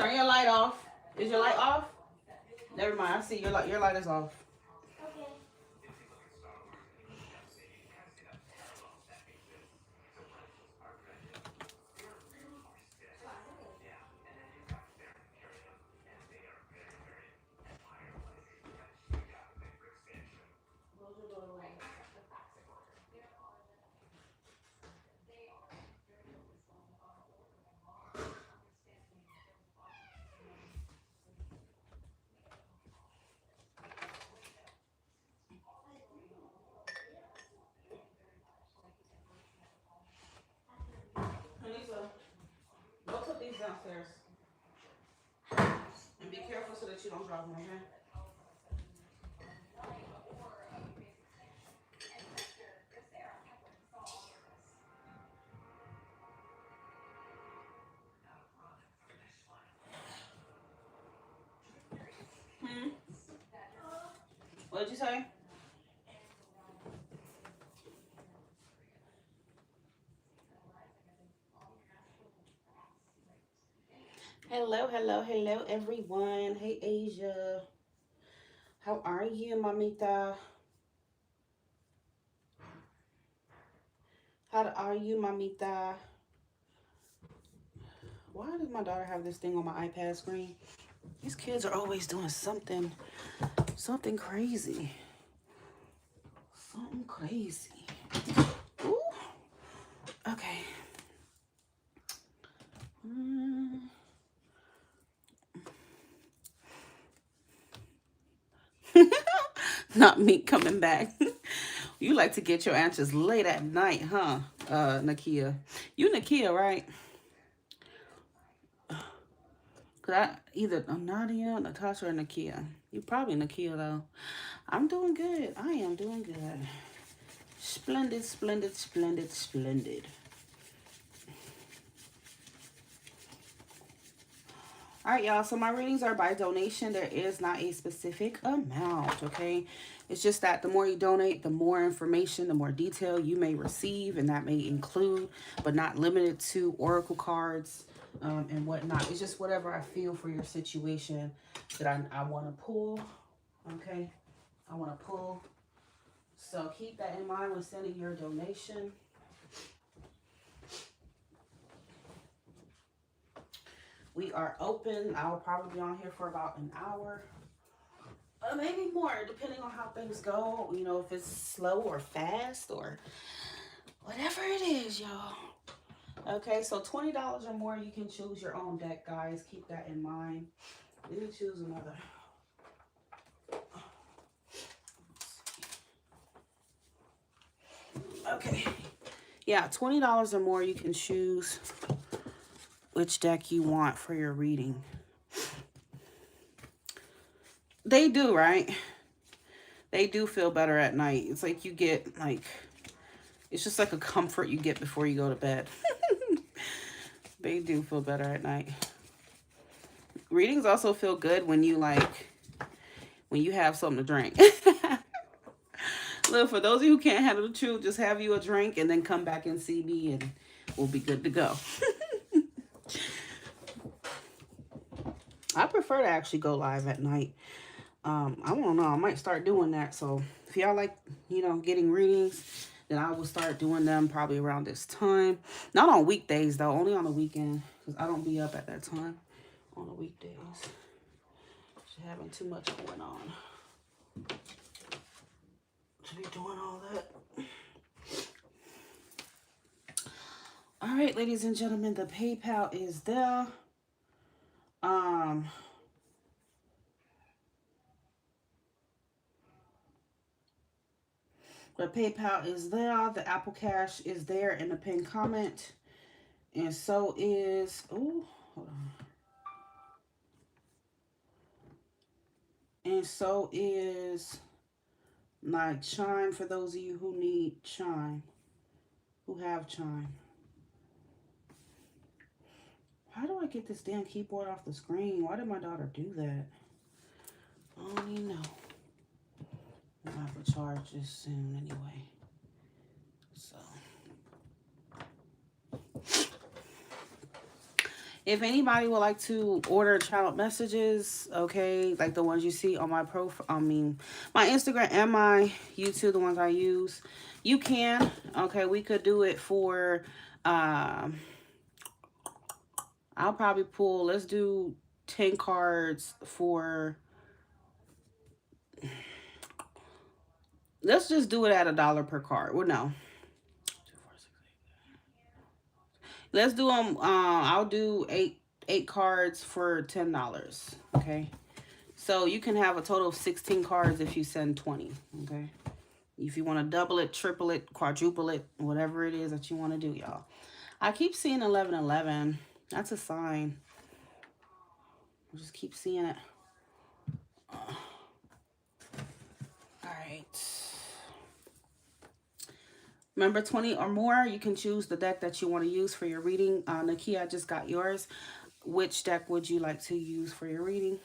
Turn your light off. Is your light off? Never mind. I see your light. Your light is off. Jelissa, go put these downstairs. And be careful so that you don't drop them, okay? Hmm? What did you say? Hello, hello, hello, everyone. Hey, Asia. How are you, mamita? How are you, mamita? Why does my daughter have this thing on my iPad screen? These kids are always doing something crazy. Something crazy. Ooh. Okay. Not me coming back. You like to get your answers late at night, huh, Nakia? You Nakia, right? Cause I either Nadia, Natasha, or Nakia. You probably Nakia though. I'm doing good. I am doing good. Splendid, splendid, splendid, splendid. All right, y'all. So my readings are by donation. There is not a specific amount, okay? It's just that the more you donate, the more information, the more detail you may receive, and that may include, but not limited to, oracle cards and whatnot. It's just whatever I feel for your situation that I want to pull, okay? I want to pull. So keep that in mind when sending your donation. We are open. I'll probably be on here for about an hour. Maybe more, depending on how things go. You know, if it's slow or fast or whatever it is, y'all. Okay, so $20 or more, you can choose your own deck, guys. Keep that in mind. Let me choose another. Okay. Yeah, $20 or more, you can choose which deck you want for your reading. They do, right? They do feel better at night. It's like you get, like, it's just like a comfort you get before you go to bed. They do feel better at night. Readings also feel good when you, like, when you have something to drink. Look, for those of you who can't handle the truth, just have you a drink and then come back and see me and we'll be good to go. I prefer to actually go live at night. I don't know. I might start doing that. So if y'all like, you know, getting readings, then I will start doing them probably around this time. Not on weekdays, though. Only on the weekend. Because I don't be up at that time on the weekdays. Just having too much going on to be doing all that. All right, ladies and gentlemen, the PayPal is there. The PayPal is there. The Apple Cash is there in the pinned comment. And so is, oh, hold on. And so is my Chime for those of you who need Chime, who have Chime. How do I get this damn keyboard off the screen? Why did my daughter do that? I don't even know. I'll have to charge this soon anyway. So. If anybody would like to order channel messages, okay, like the ones you see on my profile, my Instagram and my YouTube, the ones I use, you can. Okay, we could do it for, I'll probably pull, let's do 10 cards for, let's just do it at $1 per card. Well, no. Let's do them, I'll do eight cards for $10, okay? So you can have a total of 16 cards if you send 20, okay? If you want to double it, triple it, quadruple it, whatever it is that you want to do, y'all. I keep seeing 1111. That's a sign. I just keep seeing it. All right. Remember, 20 or more, you can choose the deck that you want to use for your reading. Nakia, I just got yours. Which deck would you like to use for your reading?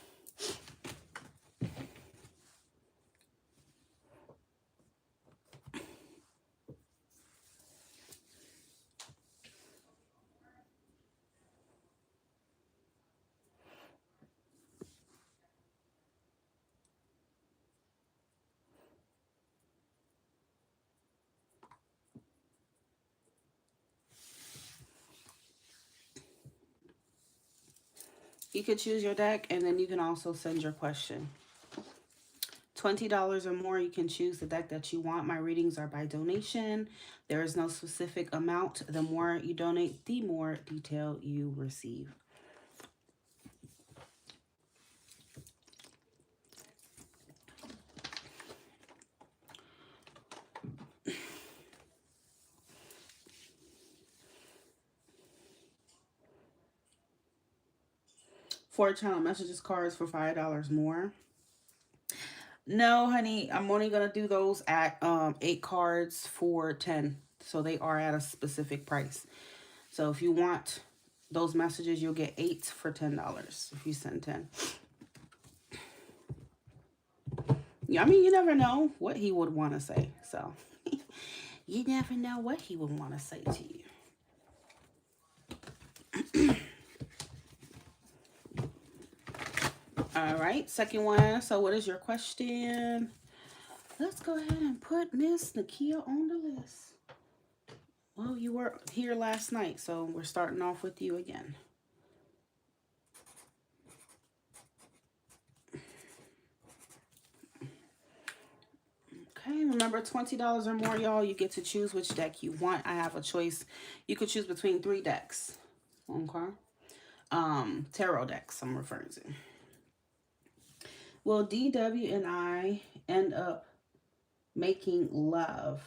You could choose your deck, and then you can also send your question. $20 or more, you can choose the deck that you want. My readings are by donation. There is no specific amount. The more you donate, the more detail you receive. Four channel messages cards for $5 more. No, honey, I'm only gonna do those at 8 cards for 10. So they are at a specific price. So if you want those messages, you'll get 8 for $10 if you send 10. Yeah, I mean, you never know what he would want to say. So you never know what he would want to say to you. All right, second one. So what is your question? Let's go ahead and put Miss Nakia on the list. Well, you were here last night, so we're starting off with you again. Okay, remember $20 or more, y'all. You get to choose which deck you want. I have a choice. You could choose between 3 decks. Okay. Tarot decks I'm referring to. Will DW and I end up making love?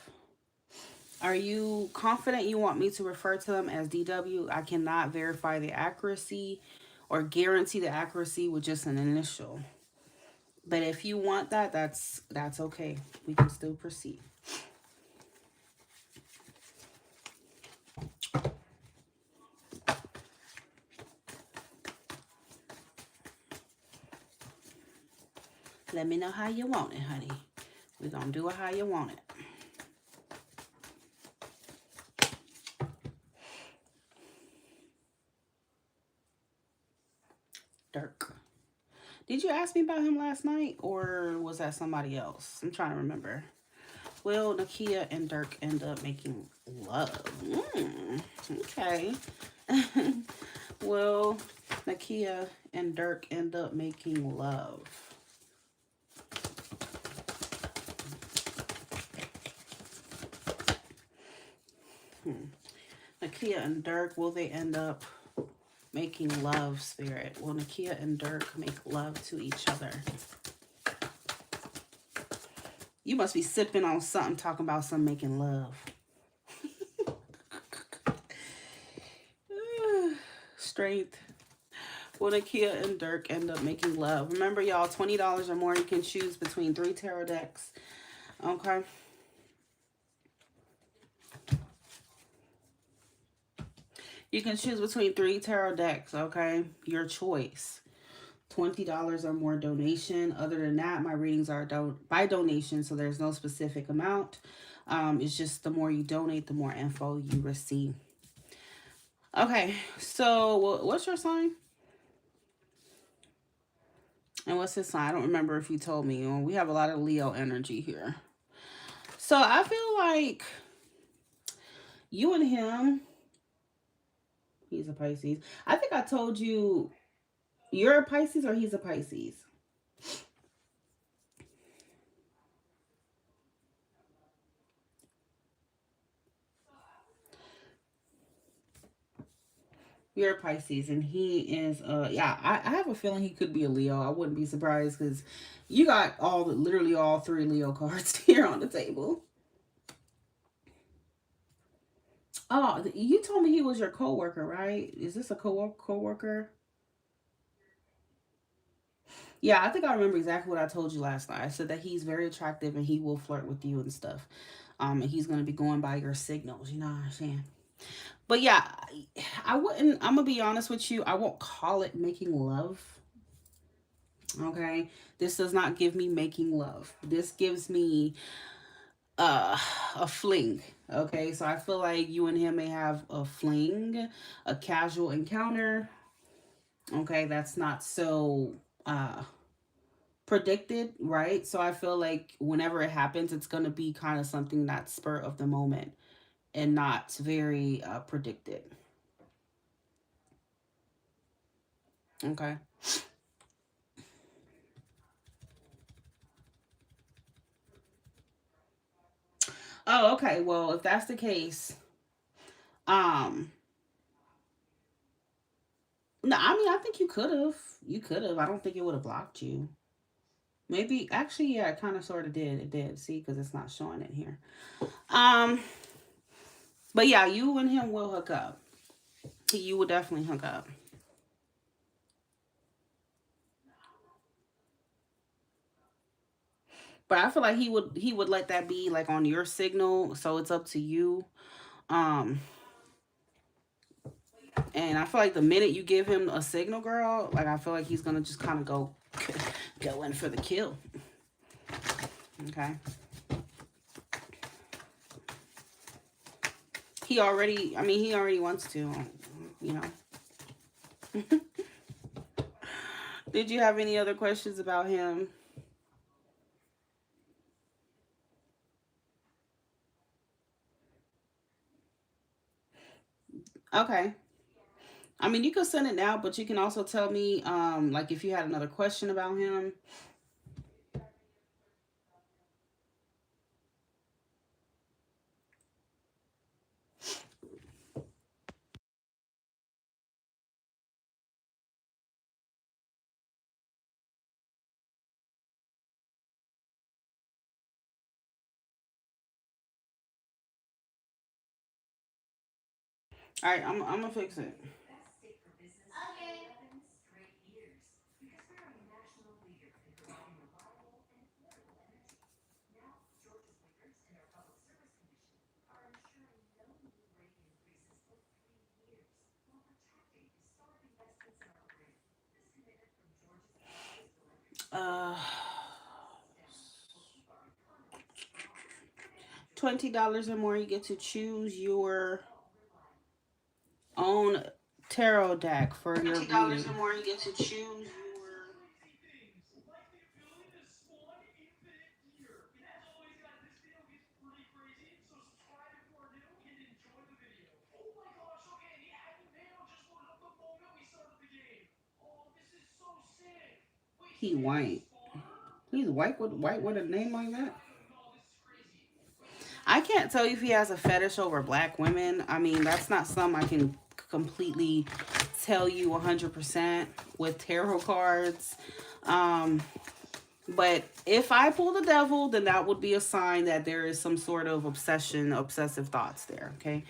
Are you confident you want me to refer to them as DW? I cannot verify the accuracy or guarantee the accuracy with just an initial. But if you want that, that's okay. We can still proceed. Let me know how you want it, honey. We're going to do it how you want it. Dirk. Did you ask me about him last night, or was that somebody else? I'm trying to remember. Will Nakia and Dirk end up making love? Okay. Will Nakia and Dirk end up making love? Nakia and Dirk, will they end up making love, Spirit? Will Nakia and Dirk make love to each other? You must be sipping on something talking about some making love. Strength. Will Nakia and Dirk end up making love? Remember, y'all, $20 or more, you can choose between 3 tarot decks. Okay. You can choose between 3 tarot decks, okay? Your choice. $20 or more donation. Other than that, my readings are by donation, so there's no specific amount. It's just the more you donate, the more info you receive. Okay, so what's your sign? And what's his sign? I don't remember if you told me. We have a lot of Leo energy here. So I feel like you and him, he's a Pisces. I think I told you you're a Pisces or he's a Pisces. You're a Pisces and he is yeah, I have a feeling he could be a Leo. I wouldn't be surprised because you got literally all three Leo cards here on the table. Oh, you told me he was your coworker, right? Is this a coworker? Yeah, I think I remember exactly what I told you last night. I said that he's very attractive and he will flirt with you and stuff. And he's gonna be going by your signals. You know what I'm saying? But yeah, I wouldn't. I'm gonna be honest with you. I won't call it making love. Okay, this does not give me making love. This gives me uh a fling. Okay, so I feel like you and him may have a fling, a casual encounter. Okay, that's not so predicted, right? So I feel like whenever it happens, it's gonna be kind of something that's spur of the moment and not very predicted. Okay. Oh, okay. Well, if that's the case, um, no, I mean, I think you could have. You could have. I don't think it would have blocked you. Maybe, actually, yeah, it kind of sort of did. It did. See, because it's not showing it here. Um, but yeah, you and him will hook up. You will definitely hook up. But I feel like he would let that be like on your signal, so it's up to you. Um, and I feel like the minute you give him a signal, girl, like I feel like he's gonna just kind of go in for the kill. Okay. He already wants to, you know. Did you have any other questions about him? Okay. I mean, you can send it now, but you can also tell me, like if you had another question about him. All right, I'm gonna fix it. Uh, $20 or more, you get to choose your own tarot deck for your $20 or more, you get to choose your. He white. He's white with a name like that. I can't tell you if he has a fetish over black women. I mean, that's not something I can completely tell you 100% with tarot cards. Um, but if I pull the devil, then that would be a sign that there is some sort of obsessive thoughts there. Okay,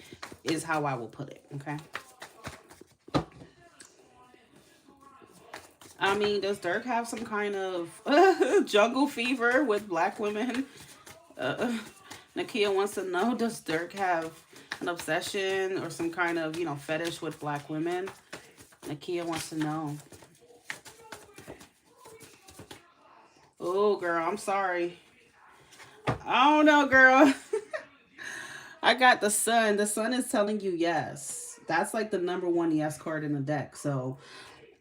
is how I will put it. Okay. I mean, does Dirk have some kind of jungle fever with black women? Uh, Nakia wants to know, does Dirk have an obsession or some kind of, fetish with black women? Nakia wants to know. Oh, girl, I'm sorry. I don't know, girl. I got the sun. The sun is telling you yes. That's like the #1 yes card in the deck. So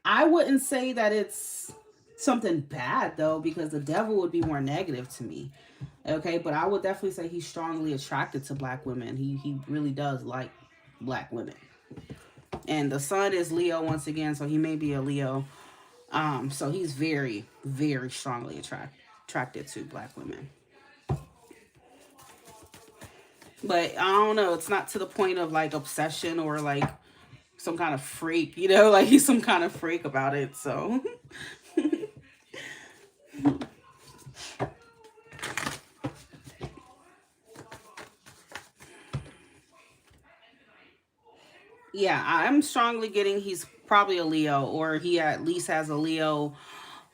I wouldn't say that it's something bad though, because the devil would be more negative to me. Okay, but I would definitely say he's strongly attracted to black women. He really does like black women. And the sun is Leo once again, so he may be a Leo. So he's very, very strongly attracted to black women. But I don't know, it's not to the point of like obsession or like some kind of freak, you know, like he's some kind of freak about it. So yeah, I'm strongly getting he's probably a Leo, or he at least has a Leo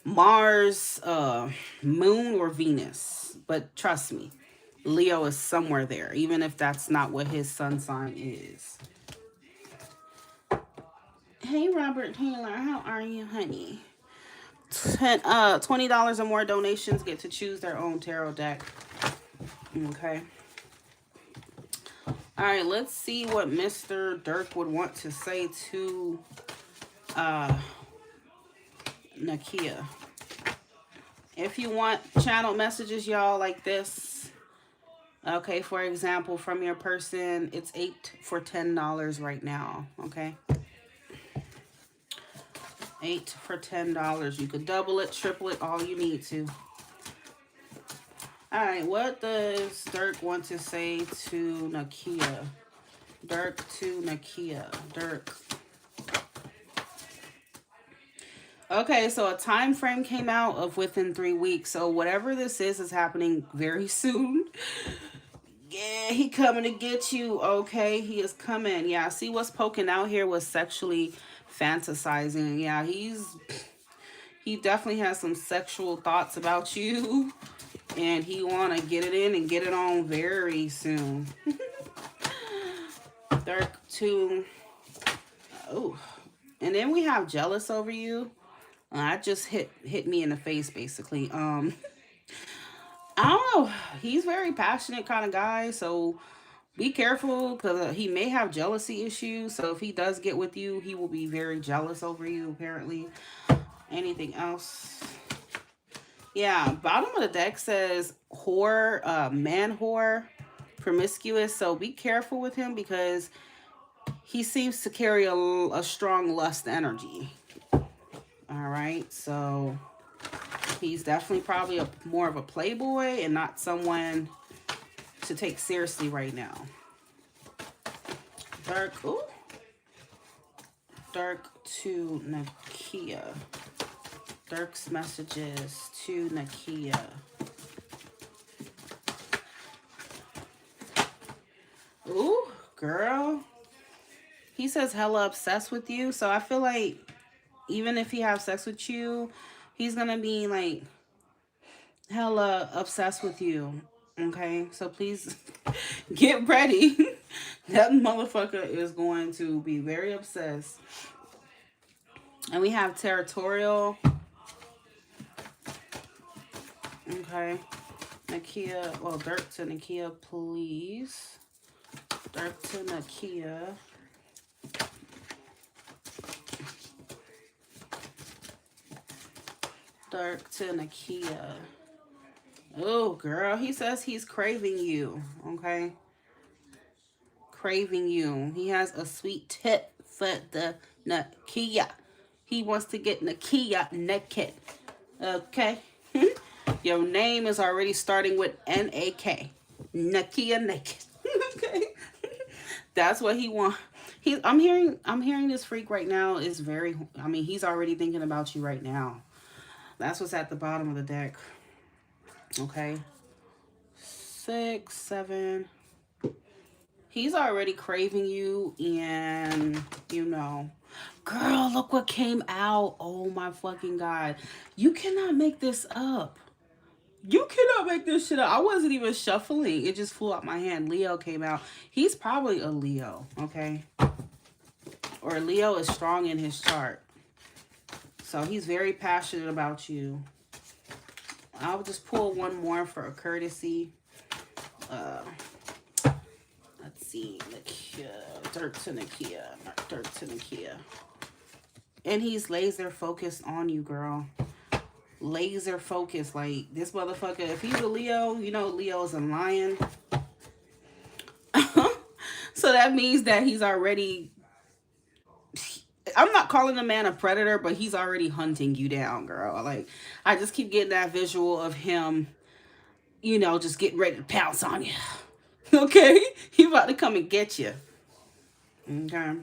Mars, Moon, or Venus. But trust me, Leo is somewhere there, even if that's not what his sun sign is. Hey, Robert Taylor, how are you, honey? $20 or more donations get to choose their own tarot deck. Okay. All right, let's see what Mr. Dirk would want to say to Nakia. If you want channel messages, y'all, like this, okay, for example, from your person, it's 8 for $10 right now, okay? 8 for $10. You could double it, triple it, all you need to. All right, what does Dirk want to say to Nakia? Dirk to Nakia. Dirk. Okay, so a time frame came out of within 3 weeks. So whatever this is happening very soon. Yeah, he coming to get you. Okay, he is coming. Yeah, see what's poking out here was sexually fantasizing. Yeah, he definitely has some sexual thoughts about you, and he want to get it in and get it on very soon. Dirk to, oh, and then we have jealous over you. I just hit me in the face basically. I don't know. He's very passionate kind of guy, so be careful because he may have jealousy issues. So if he does get with you, he will be very jealous over you. Apparently. Anything else? Yeah, bottom of the deck says whore, man whore, promiscuous. So be careful with him because he seems to carry a strong lust energy. All right, so he's definitely probably more of a playboy and not someone to take seriously right now. Dark, ooh. Dark to Nakia. Dirk's messages to Nakia. Ooh, girl. He says hella obsessed with you. So I feel like even if he have sex with you, he's gonna be like hella obsessed with you. Okay, so please get ready. That motherfucker is going to be very obsessed. And we have territorial. Okay. Nakia, well, Dirk to Nakia, please. Dirk to Nakia. Dirk to Nakia. Oh, girl. He says he's craving you. Okay. Craving you. He has a sweet tip for the Nakia. He wants to get Nakia naked. Okay. Your name is already starting with N-A-K. Nakia naked. Okay. That's what he wants. I'm hearing this freak right now is very, I mean, he's already thinking about you right now. That's what's at the bottom of the deck. Okay. 6, 7. He's already craving you, and you know, girl, look what came out. Oh my fucking God. You cannot make this up. You cannot make this shit up. I wasn't even shuffling. It just flew out my hand. Leo came out. He's probably a Leo, okay? Or Leo is strong in his chart. So he's very passionate about you. I'll just pull one more for a courtesy. Let's see. to Nakia. Mark dirt to Nakia. And he's laser focused on you, girl. Laser focused. Like, this motherfucker, if he's a Leo, you know Leo is a lion. So that means that he's already... I'm not calling the man a predator, but he's already hunting you down, girl. Like, I just keep getting that visual of him, you know, just getting ready to pounce on you. Okay? He about to come and get you. Okay?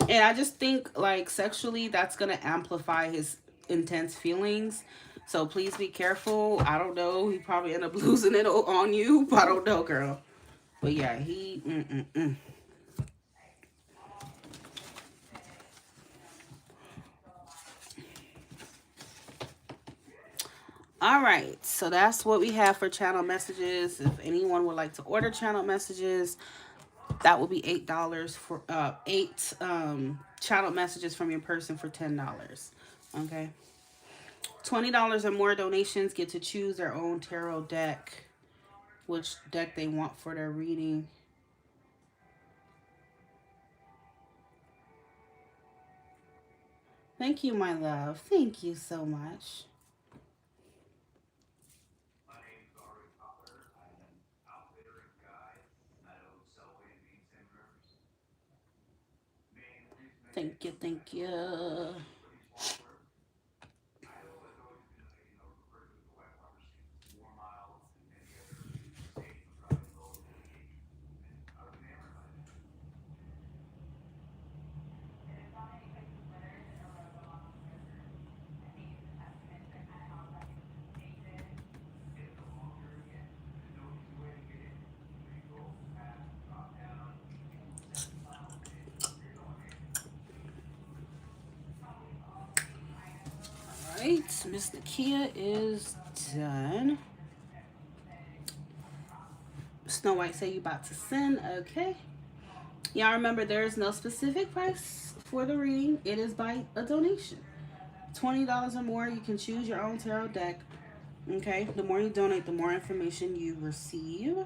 And I just think, like, sexually, that's going to amplify his intense feelings. So please be careful. I don't know. He probably end up losing it on you. I don't know, girl. But yeah, he... All right, so that's what we have for channel messages. If anyone would like to order channel messages, that will be $8 for 8 channel messages from your person for $10. Okay, $20 or more donations get to choose their own tarot deck, which deck they want for their reading. Thank you, my love. Thank you so much. Thank you, thank you. All right, Miss Nakia is done. Snow White say you about to send. Okay. Y'all remember there is no specific price for the reading. It is by a donation. $20 or more, you can choose your own tarot deck. Okay. The more you donate, the more information you receive.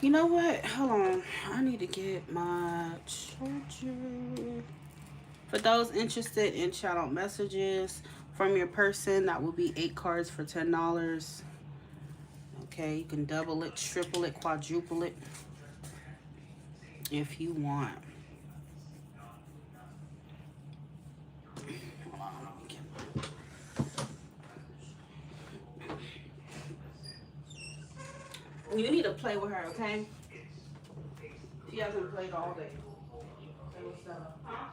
You know what? Hold on. I need to get my charger. For those interested in shout out messages from your person, that will be 8 cards for $10. Okay, you can double it, triple it, quadruple it if you want. Hold on, let me get You need to play with her, okay? She hasn't played all day. Play with stuff. Huh?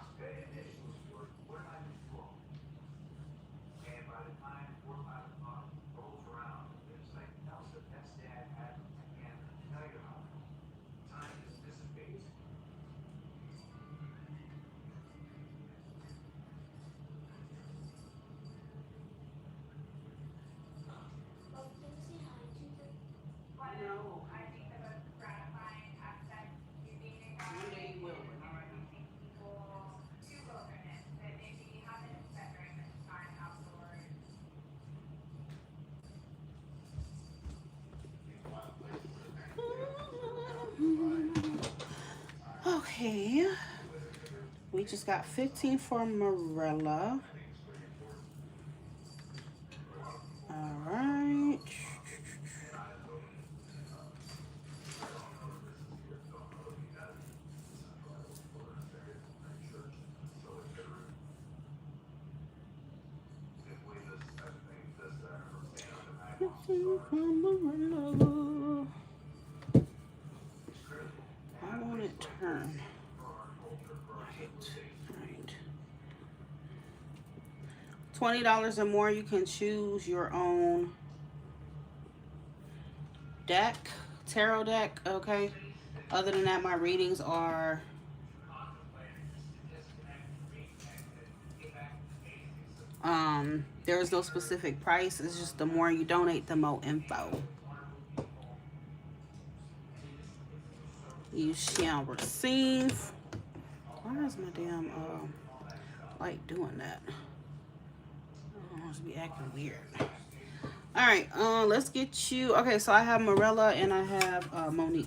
Okay, we just got 15 for Morella. All right. I want it turn. Right. $20 or more, you can choose your own deck, tarot deck, okay? Other than that, my readings are there is no specific price. It's just the more you donate, the more info you shall receive. Why is my damn light doing that? I must be acting weird. All right, let's get you. Okay, so I have Morella and I have Monique.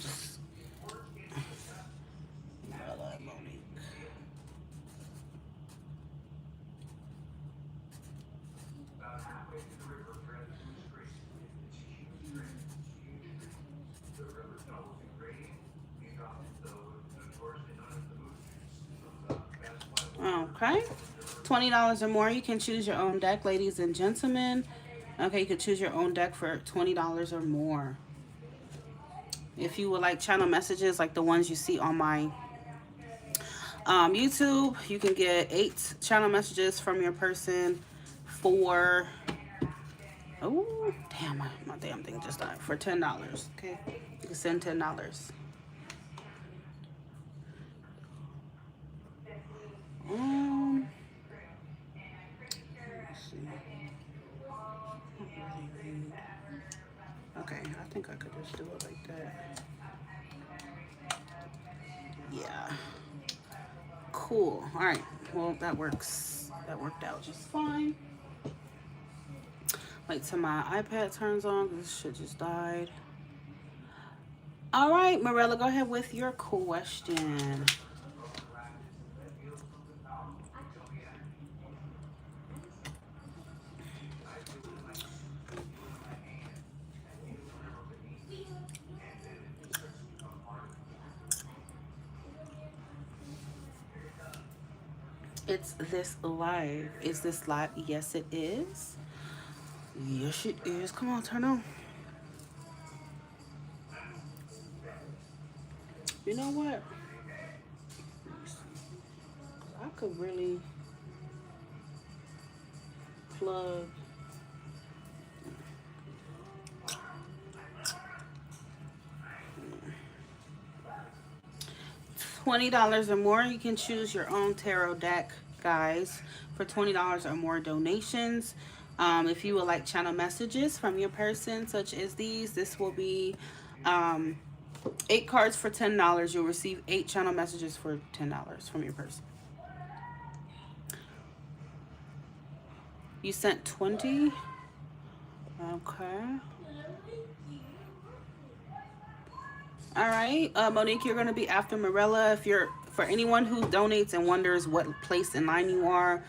Just Morella and Monique. Okay. $20 or more, you can choose your own deck, ladies and gentlemen. Okay, you can choose your own deck for $20 or more. If you would like channel messages like the ones you see on my YouTube, you can get 8 channel messages from your person for, oh, damn, my damn thing just died, for $10. Okay, you can send $10. Um, let's see. Okay, I think I could just do it like that. Yeah. Cool. All right. Well, that works. That worked out just fine. Wait till my iPad turns on because this shit just died. All right, Morella, go ahead with your question. It's this live. Is this live? Yes, it is. Yes, it is. Come on, turn on. You know what? I could really plug. $20 or more, you can choose your own tarot deck, guys, for $20 or more donations. If you would like channel messages from your person, such as these, this will be 8 cards for $10. You'll receive 8 channel messages for $10 from your person. You sent 20? Okay. All right, Monique, you're going to be after Morella. If you're, for anyone who donates and wonders what place in line you are,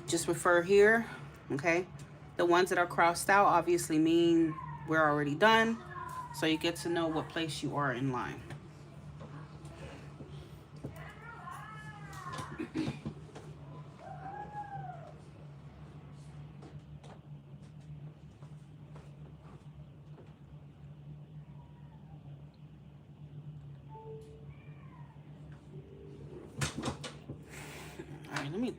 just refer here, okay? The ones that are crossed out obviously mean we're already done, so you get to know what place you are in line. All right, let me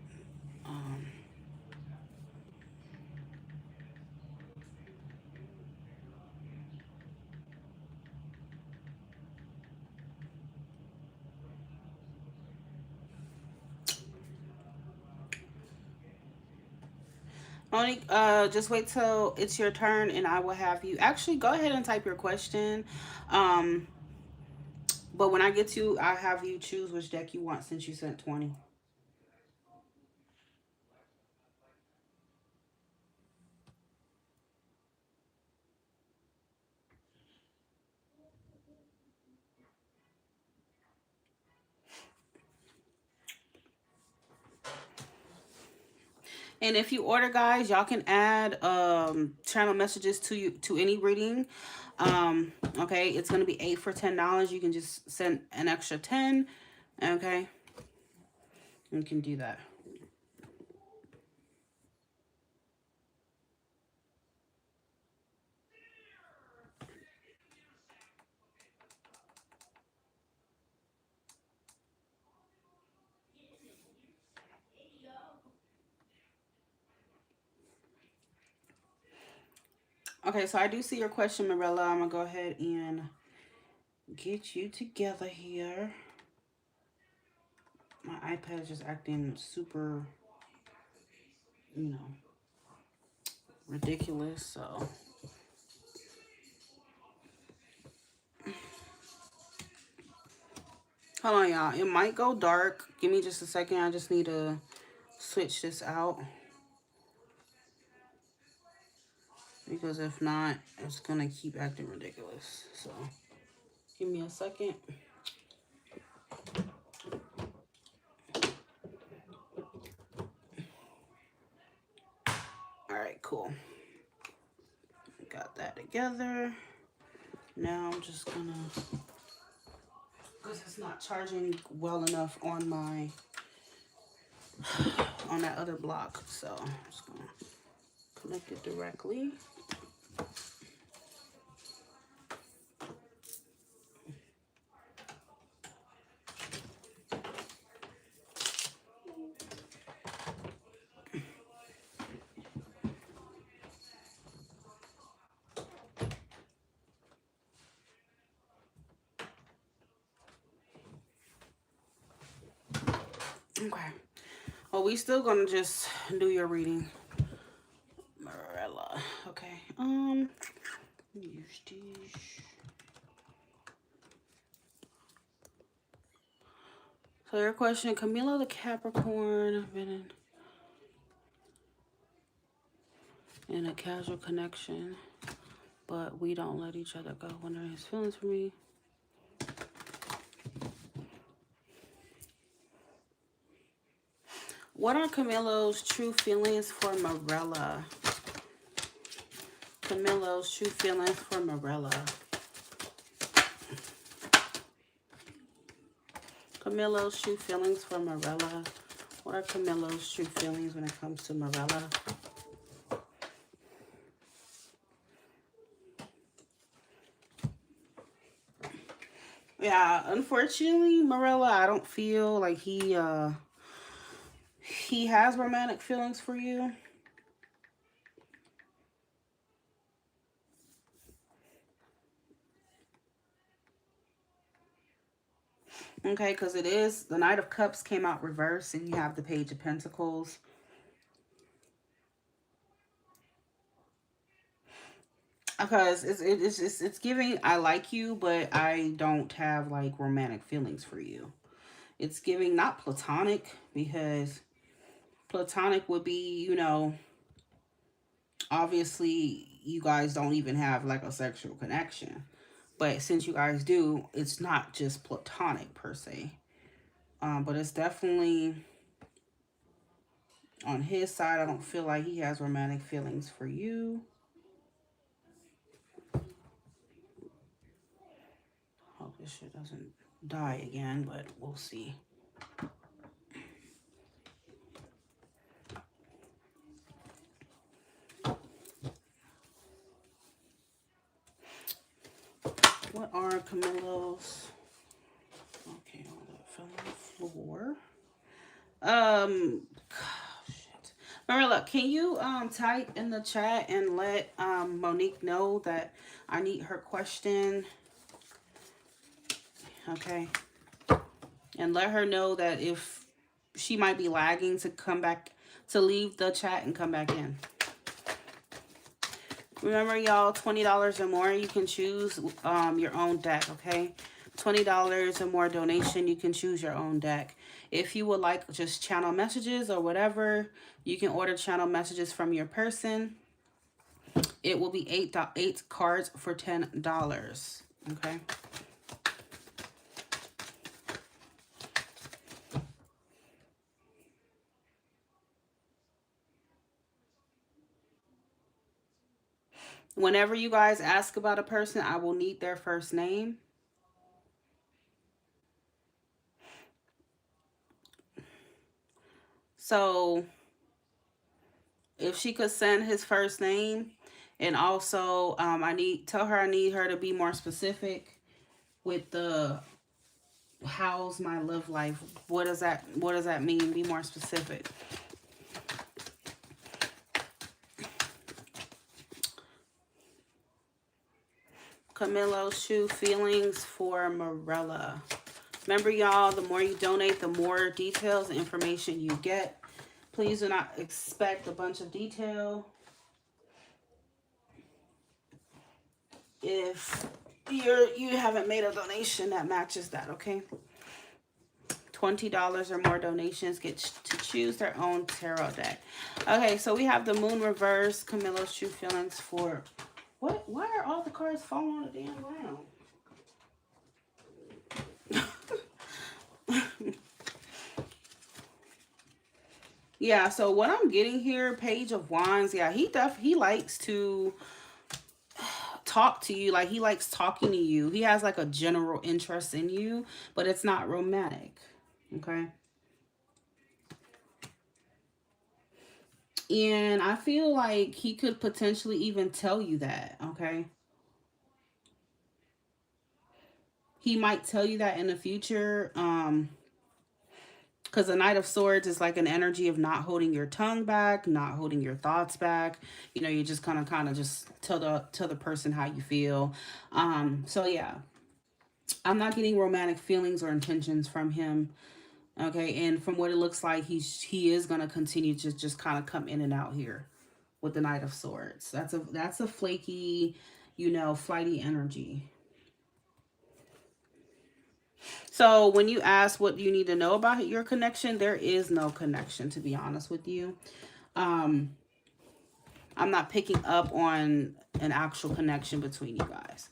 Monique, just wait till it's your turn and I will have you. Actually, go ahead and type your question. But when I get to, I'll have you choose which deck you want since you sent 20. And if you order, guys, y'all can add channel messages to you to any reading. Okay, it's gonna be 8 for $10. You can just send an extra 10. Okay, you can do that. Okay, so I do see your question, Marilla. I'm going to go ahead and get you together here. My iPad is just acting super, you know, ridiculous, so. Hold on, y'all. It might go dark. Give me just a second. I just need to switch this out. Because if not, it's going to keep acting ridiculous. So, give me a second. Alright, cool. Got that together. Now I'm just going to... Because it's not charging well enough on my... on that other block. So, I'm just going to connect it directly. Okay. Well, we still gonna just do your reading, Marilla. Okay. Use these. So your question, Camilo the Capricorn, been in a casual connection, but we don't let each other go. What are his feelings for me? What are Camilo's true feelings for Marilla? Camilo's true feelings for Marilla. Camilo's true feelings for Marilla. What are Camilo's true feelings when it comes to Marilla? Yeah, unfortunately, Marilla, I don't feel like he has romantic feelings for you. Okay, because it is the Knight of Cups came out reverse, and you have the Page of Pentacles. Because it's giving I like you, but I don't have like romantic feelings for you. It's giving not platonic, because platonic would be, you know, obviously you guys don't even have like a sexual connection. But since you guys do, it's not just platonic per se. But it's definitely on his side. I don't feel like he has romantic feelings for you. Hope this shit doesn't die again, but we'll see. What are Camilo's? Okay, all that fell on the floor. Shit. Marilla, can you type in the chat and let Monique know that I need her question? Okay. And let her know that if she might be lagging, to come back, to leave the chat and come back in. Remember, y'all, $20 or more, you can choose your own deck, okay? $20 or more donation, you can choose your own deck. If you would like just channel messages or whatever, you can order channel messages from your person. It will be 8 cards for $10, okay? Whenever you guys ask about a person, I will need their first name. So if she could send his first name, and also tell her I need her to be more specific with the how's my love life. What does that mean? Be more specific. Camilo's true feelings for Morella. Remember, y'all, the more you donate, the more details and information you get. Please do not expect a bunch of detail if you haven't made a donation that matches that, okay? $20 or more donations get to choose their own tarot deck. Okay, so we have the Moon reverse, Camilo's true feelings for... What? Why are all the cards falling on the damn ground? Yeah, so what I'm getting here, Page of Wands, yeah, he likes to talk to you. Like, he likes talking to you. He has like a general interest in you, but it's not romantic. Okay. And I feel like he could potentially even tell you that, okay? He might tell you that in the future. Because the Knight of Swords is like an energy of not holding your tongue back, not holding your thoughts back. You know, you just kind of just tell the person how you feel. So yeah, I'm not getting romantic feelings or intentions from him. Okay, and from what it looks like, he is gonna continue to just kind of come in and out here with the Knight of Swords. That's a flaky, you know, flighty energy. So when you ask what you need to know about your connection, there is no connection, to be honest with you. I'm not picking up on an actual connection between you guys.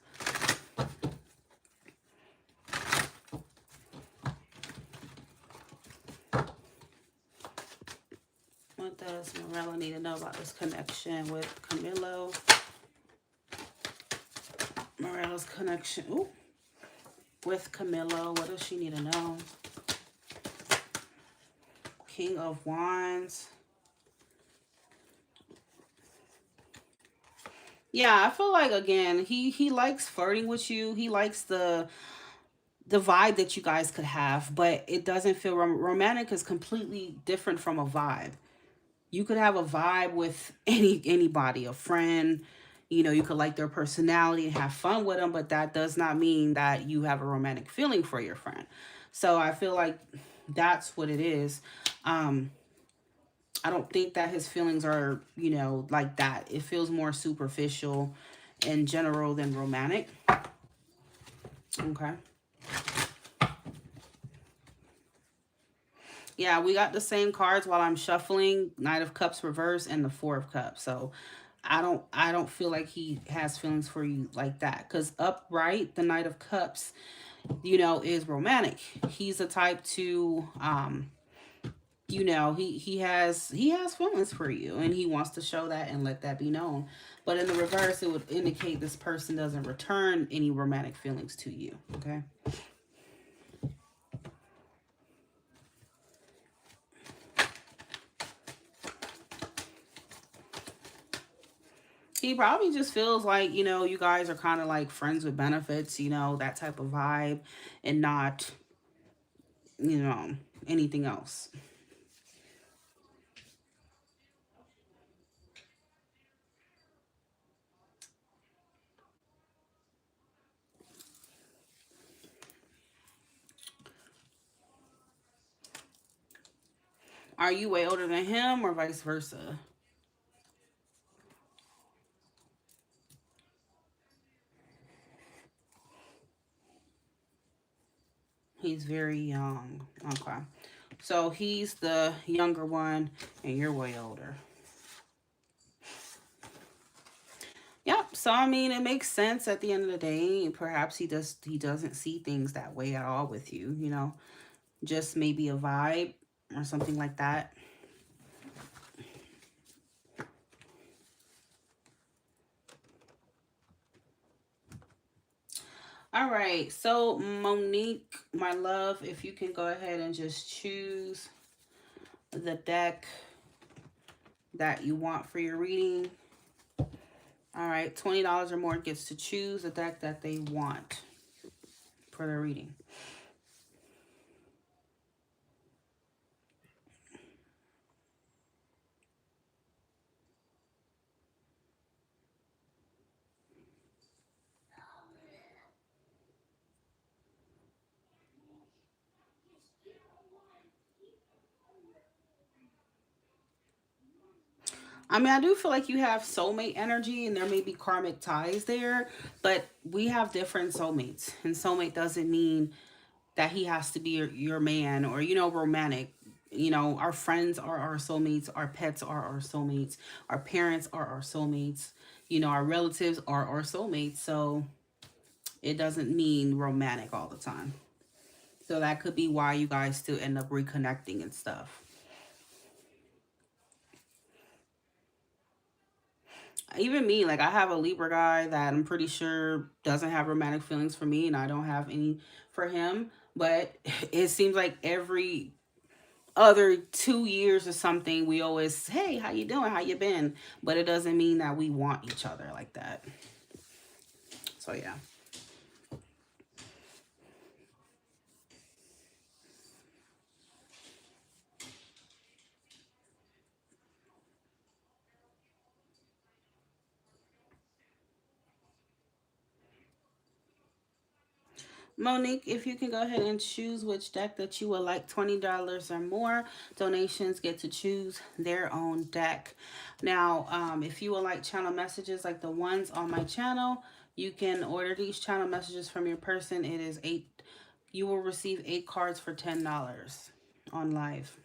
What does Morella need to know about this connection with Camilo? Morella's connection with Camilo. What does she need to know? King of Wands. Yeah, I feel like, again, he likes flirting with you. He likes the vibe that you guys could have, but it doesn't feel romantic. Is completely different from a vibe. You could have a vibe with anybody, a friend. You know, you could like their personality and have fun with them, but that does not mean that you have a romantic feeling for your friend. So I feel like that's what it is. I don't think that his feelings are, you know, like that. It feels more superficial in general than romantic. Okay. Yeah, we got the same cards while I'm shuffling. Knight of Cups reverse and the Four of Cups. So I don't feel like he has feelings for you like that. Because upright, the Knight of Cups, you know, is romantic. He's a type to you know, he has feelings for you, and he wants to show that and let that be known. But in the reverse, it would indicate this person doesn't return any romantic feelings to you. Okay. He probably just feels like, you know, you guys are kind of like friends with benefits, you know, that type of vibe, and not, you know, anything else. Are you way older than him or vice versa? He's very young. Okay. So he's the younger one and you're way older. Yep. So I mean, it makes sense at the end of the day. Perhaps he doesn't see things that way at all with you, you know. Just maybe a vibe or something like that. All right. So Monique, my love, if you can go ahead and just choose the deck that you want for your reading. All right, $20 or more gets to choose the deck that they want for their reading. I mean, I do feel like you have soulmate energy and there may be karmic ties there, but we have different soulmates. And soulmate doesn't mean that he has to be your man or, you know, romantic. You know, our friends are our soulmates, our pets are our soulmates, our parents are our soulmates, you know, our relatives are our soulmates. So it doesn't mean romantic all the time. So that could be why you guys still end up reconnecting and stuff. Even me, like I have a Libra guy that I'm pretty sure doesn't have romantic feelings for me, and I don't have any for him. But it seems like every other 2 years or something, we always, hey, how you doing? How you been? But it doesn't mean that we want each other like that. So yeah. Monique, if you can go ahead and choose which deck that you would like, $20 or more. Donations get to choose their own deck. Now, if you would like channel messages like the ones on my channel, you can order these channel messages from your person. It is eight. You will receive 8 cards for $10 on live.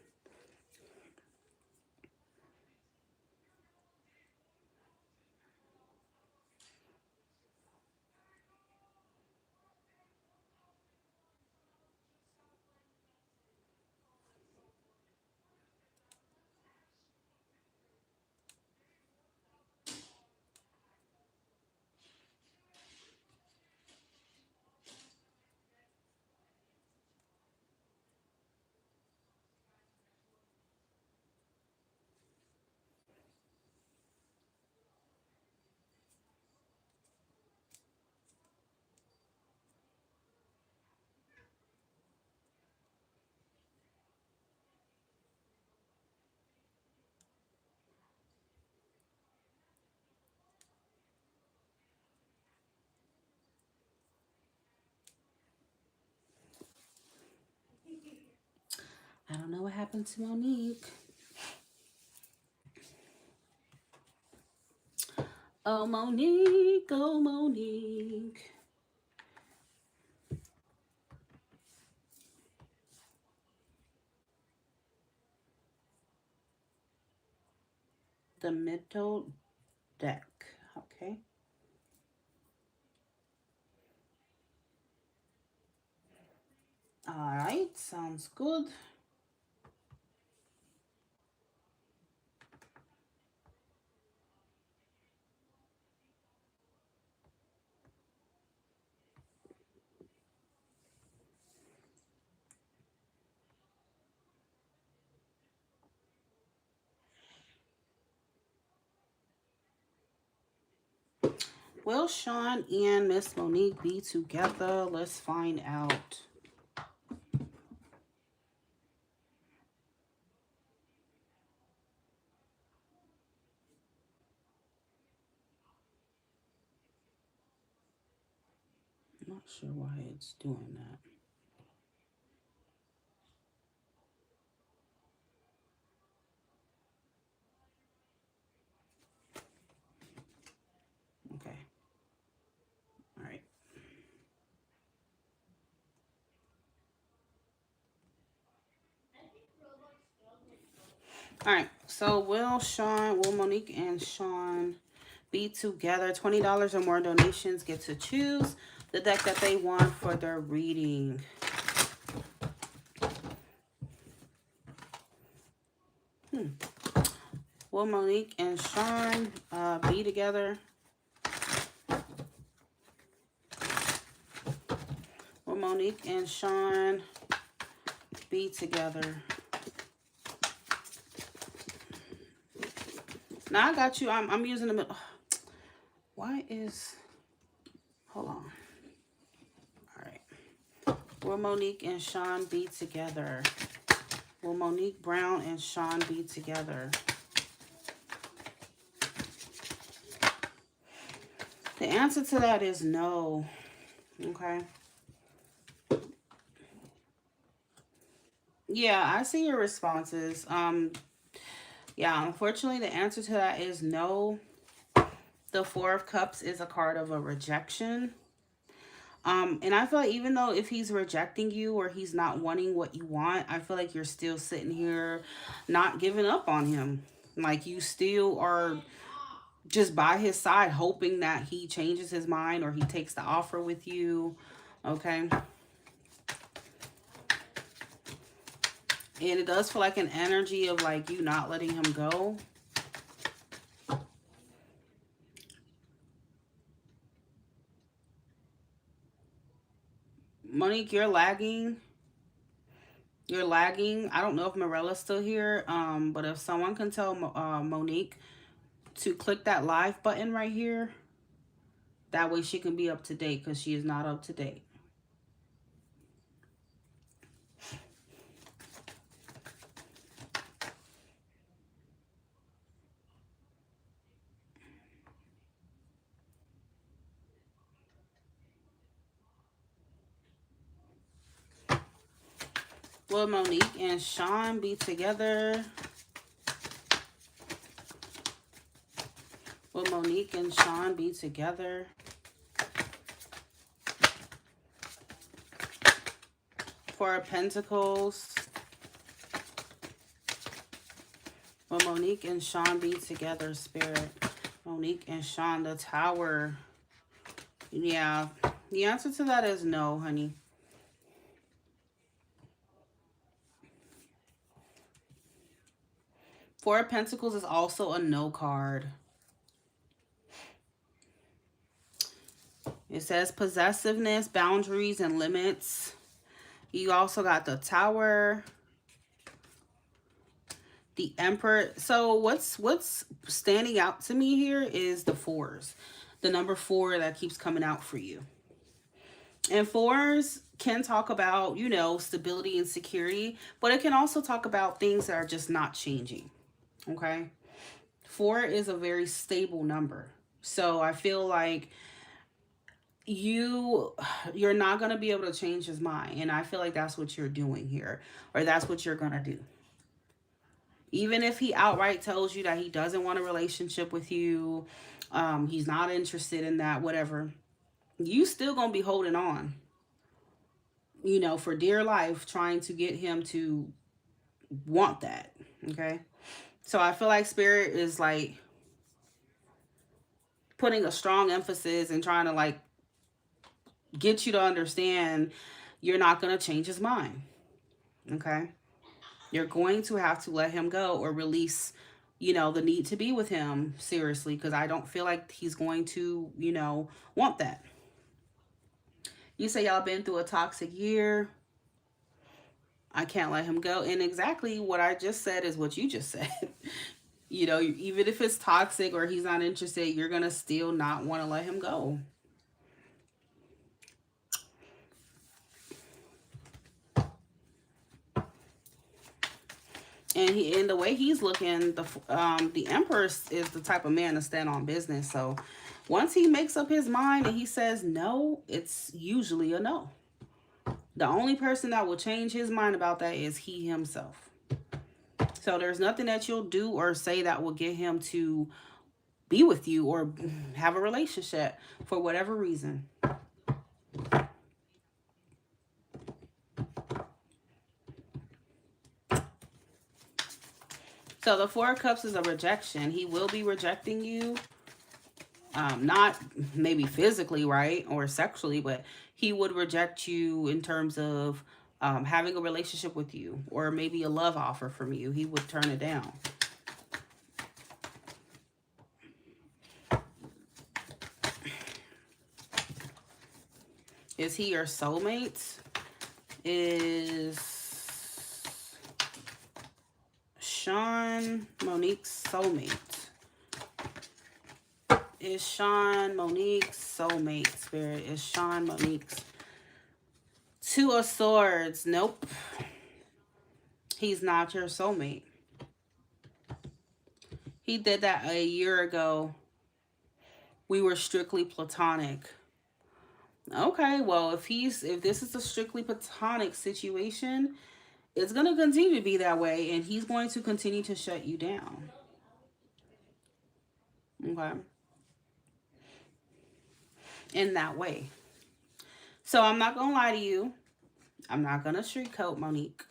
I don't know what happened to Monique. Oh, Monique. Oh, Monique. The middle deck. Okay. All right. Sounds good. Will Sean and Miss Monique be together? Let's find out. I'm not sure why it's doing that. Okay. All right. All right. So will Monique and Sean be together? $20 or more donations get to choose the deck that they want for their reading. Hmm. Will Monique and Sean be together? Will Monique and Sean be together? Now I got you. I'm using them. Why is... Hold on. All right. Will Monique and Sean be together? Will Monique Brown and Sean be together? The answer to that is no. Okay. Yeah, I see your responses. Yeah, unfortunately, the answer to that is no. The Four of Cups is a card of a rejection. And I feel like even though if he's rejecting you or he's not wanting what you want, I feel like you're still sitting here not giving up on him. Like you still are just by his side, hoping that he changes his mind or he takes the offer with you. Okay. And it does feel like an energy of like you not letting him go. Monique, you're lagging. You're lagging. I don't know if Morella's still here. But if someone can tell Monique to click that live button right here, that way she can be up to date because she is not up to date. Will Monique and Sean be together? Will Monique and Sean be together? Four of Pentacles. Will Monique and Sean be together, Spirit? Monique and Sean, the Tower. Yeah, the answer to that is no, honey. Four of Pentacles is also a no card. It says possessiveness, boundaries, and limits. You also got the Tower, the Emperor. So what's standing out to me here is the fours. The number 4 that keeps coming out for you. And fours can talk about, you know, stability and security, but it can also talk about things that are just not changing. Okay? 4 is a very stable number. So I feel like you're not going to be able to change his mind, and I feel like that's what you're doing here, or that's what you're going to do. Even if he outright tells you that he doesn't want a relationship with you, he's not interested in that, whatever, you still going to be holding on, you know, for dear life, trying to get him to want that. Okay? So I feel like Spirit is like putting a strong emphasis and trying to like get you to understand you're not going to change his mind. Okay? You're going to have to let him go or release, you know, the need to be with him seriously, because I don't feel like he's going to, you know, want that. You say y'all been through a toxic year. I can't let him go. And exactly what I just said is what you just said. You know, even if it's toxic or he's not interested, you're going to still not want to let him go. And the way he's looking, the Empress is the type of man to stand on business. So once he makes up his mind and he says no, it's usually a no. The only person that will change his mind about that is he himself. So there's nothing that you'll do or say that will get him to be with you or have a relationship for whatever reason. So the Four of Cups is a rejection. He will be rejecting you. Not maybe physically, right, or sexually, but he would reject you in terms of having a relationship with you or maybe a love offer from you. He would turn it down. Is he your soulmate? Is Sean Monique's soulmate? Is Sean Monique's soulmate, Spirit? Is Sean Monique's? Two of Swords. Nope. He's not your soulmate. He did that a year ago. We were strictly platonic. Okay, well, if this is a strictly platonic situation, It's going to continue to be that way, and he's going to continue to shut you down. Okay? In that way. So I'm not going to lie to you. I'm not going to sugarcoat, Monique.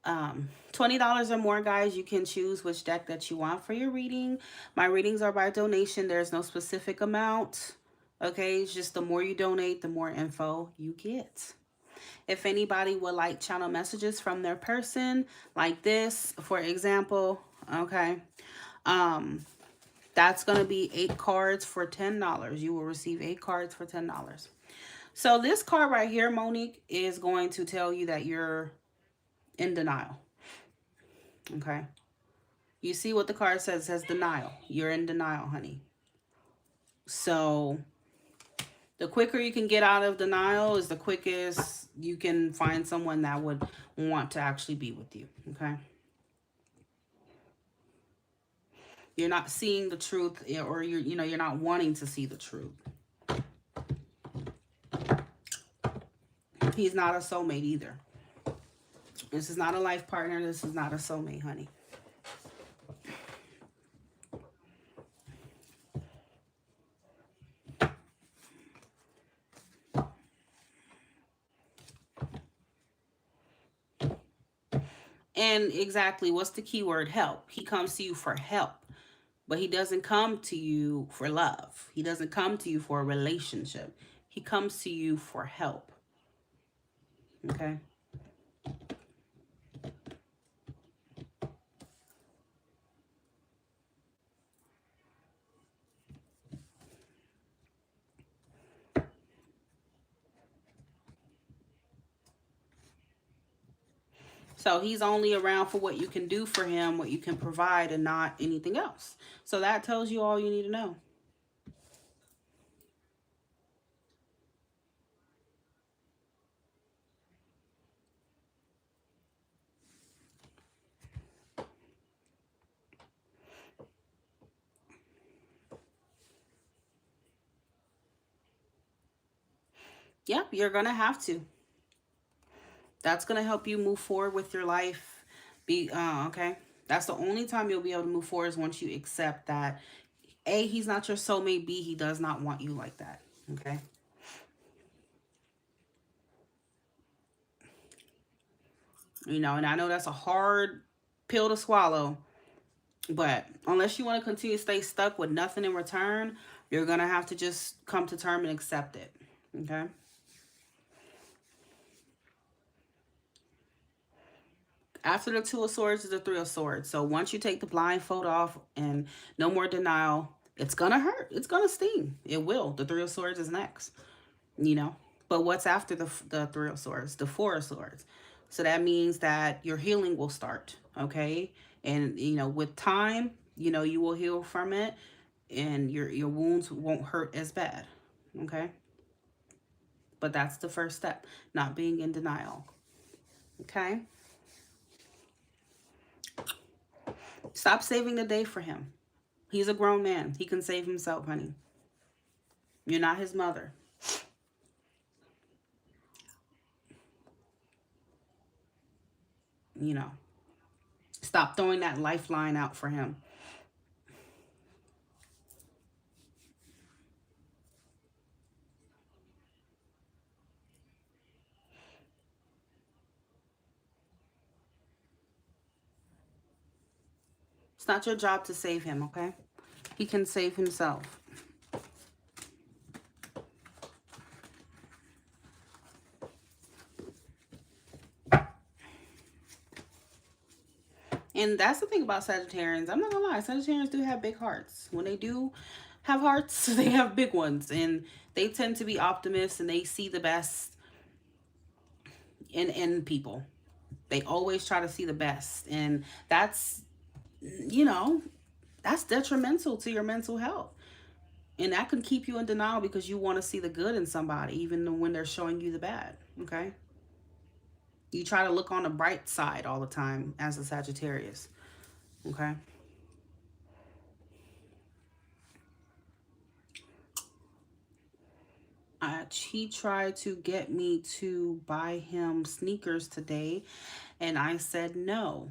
$20 or more, guys, you can choose which deck that you want for your reading. My readings are by donation. There's no specific amount. Okay, it's just the more you donate, the more info you get. If anybody would like channel messages from their person, like this, for example, okay, that's going to be 8 cards for $10. You will receive 8 cards for $10. So this card right here, Monique, is going to tell you that you're in denial. Okay. You see what the card says? It says denial. You're in denial, honey. So the quicker you can get out of denial is the quickest you can find someone that would want to actually be with you. Okay. You're not seeing the truth, or you're not wanting to see the truth. He's not a soulmate either. This is not a life partner. This is not a soulmate, honey. And exactly, what's the key word? Help. He comes to you for help. But he doesn't come to you for love. He doesn't come to you for a relationship. He comes to you for help. Okay? So he's only around for what you can do for him, what you can provide, and not anything else. So that tells you all you need to know. Yep, you're going to have to. That's going to help you move forward with your life. Okay? That's the only time you'll be able to move forward is once you accept that, A, he's not your soulmate, B, he does not want you like that. Okay? And I know that's a hard pill to swallow, but unless you want to continue to stay stuck with nothing in return, you're going to have to just come to terms and accept it. Okay? After the Two of Swords is the Three of Swords. So once you take the blindfold off and no more denial, it's going to hurt. It's going to sting. It will. The Three of Swords is next. But what's after the Three of Swords? The Four of Swords. So that means that your healing will start. Okay? And, with time, you will heal from it. And your wounds won't hurt as bad. Okay? But that's the first step. Not being in denial. Okay? Stop saving the day for him. He's a grown man. He can save himself, honey. You're not his mother. Stop throwing that lifeline out for him. It's not your job to save him, okay? He can save himself. And that's the thing about Sagittarians. I'm not gonna lie, Sagittarians do have big hearts. When they do have hearts, they have big ones. And they tend to be optimists, and they see the best in people. They always try to see the best. And that's, that's detrimental to your mental health. And that can keep you in denial because you want to see the good in somebody, even when they're showing you the bad, okay? You try to look on the bright side all the time as a Sagittarius, okay? He tried to get me to buy him sneakers today, And I said no.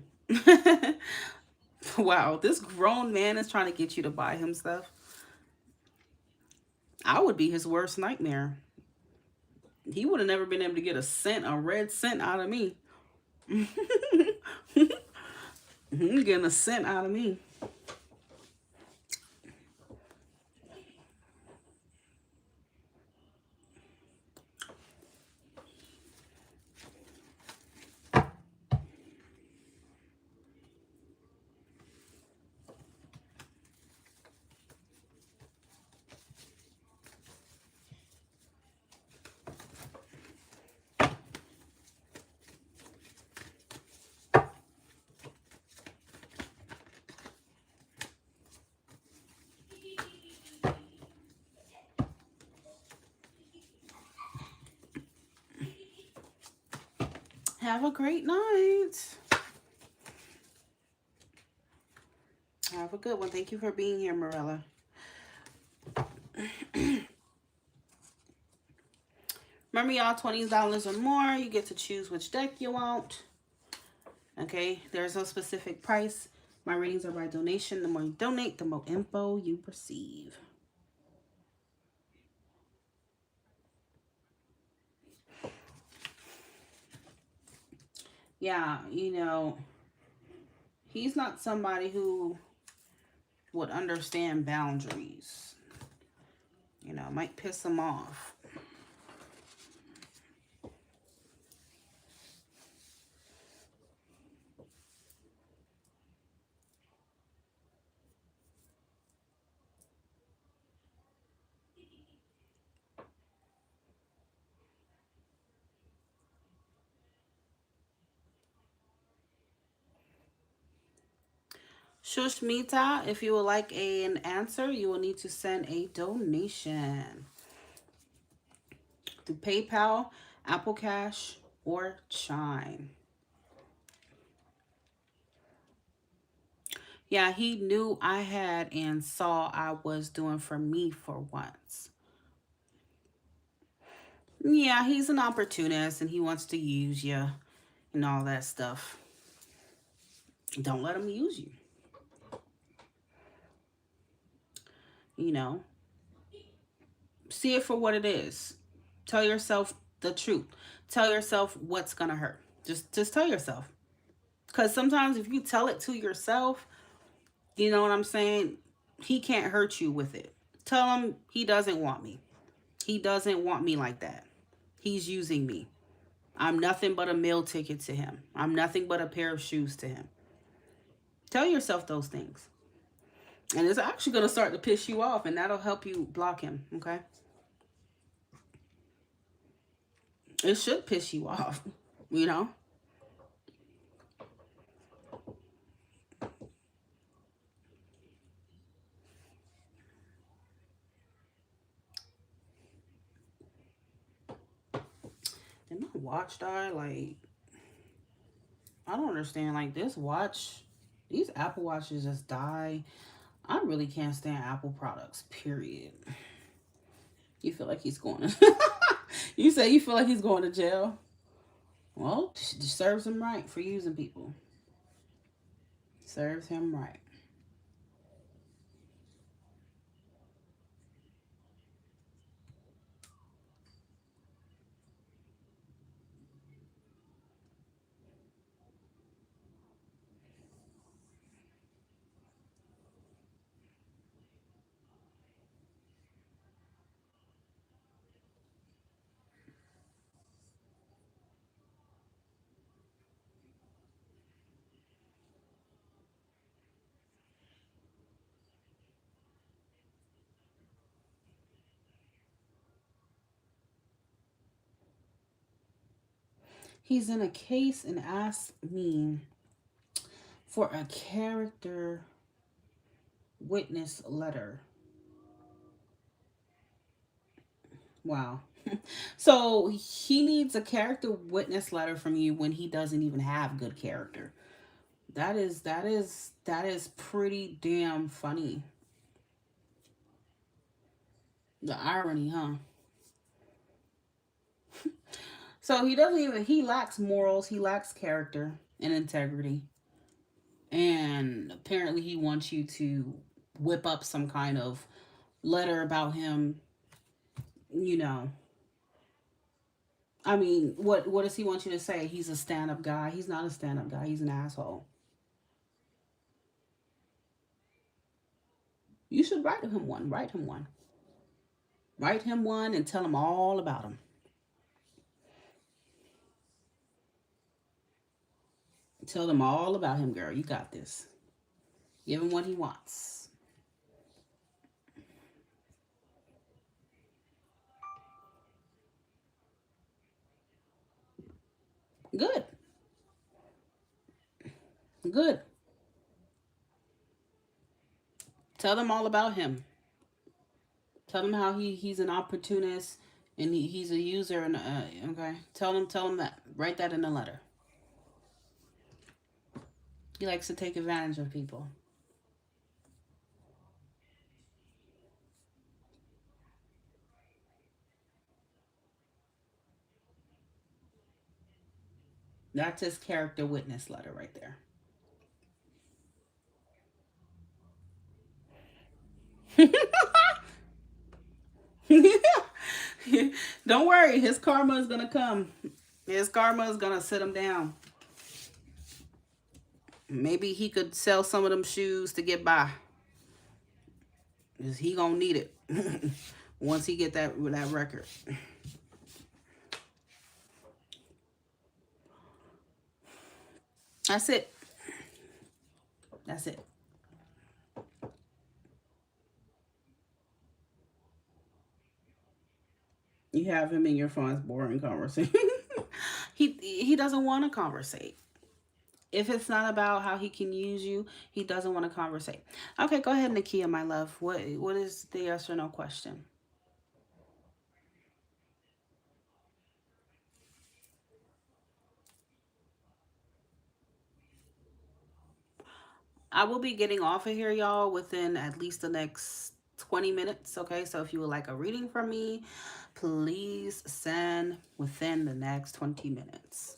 Wow, this grown man is trying to get you to buy him stuff. I would be his worst nightmare. He would have never been able to get a cent, a red cent out of me. He getting a cent out of me. Have a great night. Have a good one. Thank you for being here, Morella. Remember, y'all, $20 or more, you get to choose which deck you want. Okay, there's no specific price. My readings are by donation. The more you donate, the more info you receive. Yeah, you know, he's not somebody who would understand boundaries. You know, might piss him off. Shushmita, if you would like an answer, you will need to send a donation through PayPal, Apple Cash, or Chime. Yeah, he knew I had and saw I was doing for me for once. Yeah, he's an opportunist and he wants to use you and all that stuff. Don't let him use you. You know, see it for what it is. Tell yourself the truth. Tell yourself what's gonna hurt. Just tell yourself. Because sometimes if you tell it to yourself, you know what I'm saying? He can't hurt you with it. Tell him he doesn't want me. He doesn't want me like that. He's using me. I'm nothing but a meal ticket to him. I'm nothing but a pair of shoes to him. Tell yourself those things. And it's actually going to start to piss you off, and that'll help you block him, okay? It should piss you off, you know? Did my watch die? Like, I don't understand. Like, this watch, these Apple Watches just die. I really can't stand Apple products, period. You feel like he's going to... You say you feel like he's going to jail? Well, serves him right for using people. Serves him right. He's in a case and asked me for a character witness letter. Wow. So he needs a character witness letter from you when he doesn't even have good character. That is pretty damn funny. The irony, huh? So he doesn't even, he lacks morals, he lacks character and integrity. And apparently he wants you to whip up some kind of letter about him, you know. I mean, what does he want you to say? He's a stand-up guy. He's not a stand-up guy. He's an asshole. You should write him one. Write him one. Write him one and tell him all about him. Tell them all about him, girl. You got this. Give him what he wants. Good. Good. Tell them all about him. Tell them how he's an opportunist and he's a user and okay. Tell them that. Write that in a letter. He likes to take advantage of people. That's his character witness letter right there. Don't worry, his karma is gonna come. His karma is gonna sit him down. Maybe he could sell some of them shoes to get by. Cause he gonna need it once he get that record. That's it. That's it. You have him in your phone's boring conversation. He doesn't want to conversate. If it's not about how he can use you, he doesn't want to conversate. Okay, go ahead, Nakia, my love. What is the yes or no question? I will be getting off of here, y'all, within at least the next 20 minutes. Okay, so if you would like a reading from me, please send within the next 20 minutes.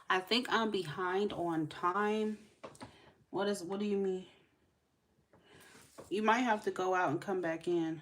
I think I'm behind on time. What do you mean? You might have to go out and come back in.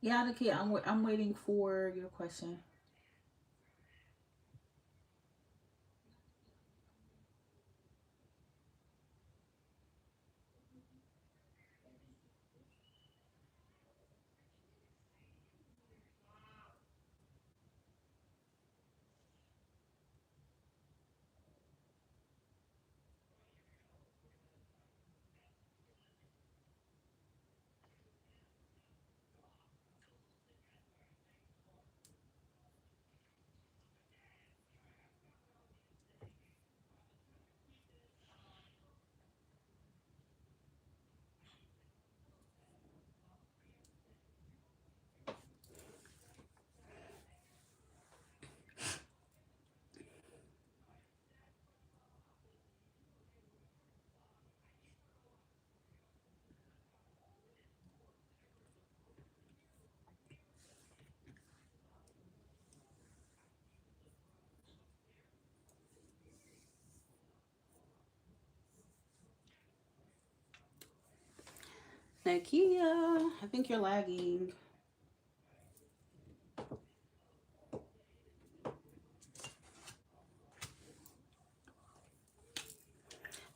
Yeah, Nikki, I'm waiting for your question. Nakia, I think you're lagging.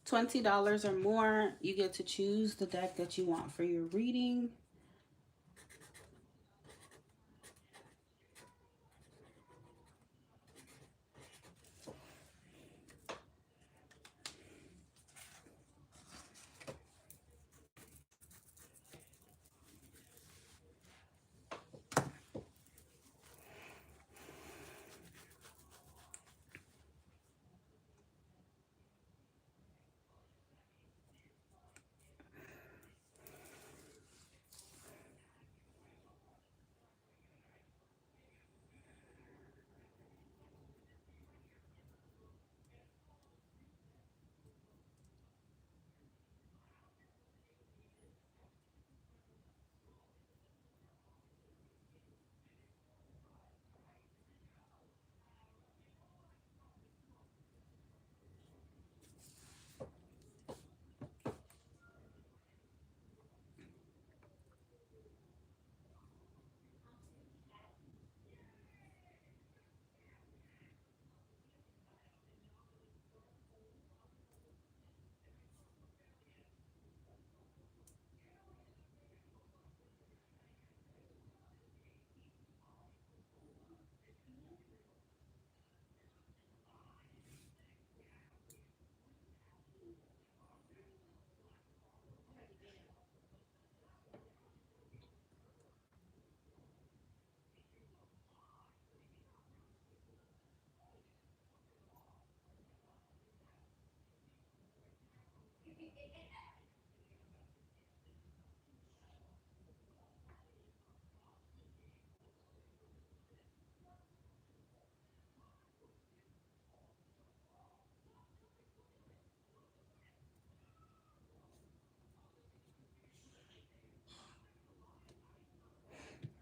$20 or more, you get to choose the deck that you want for your reading.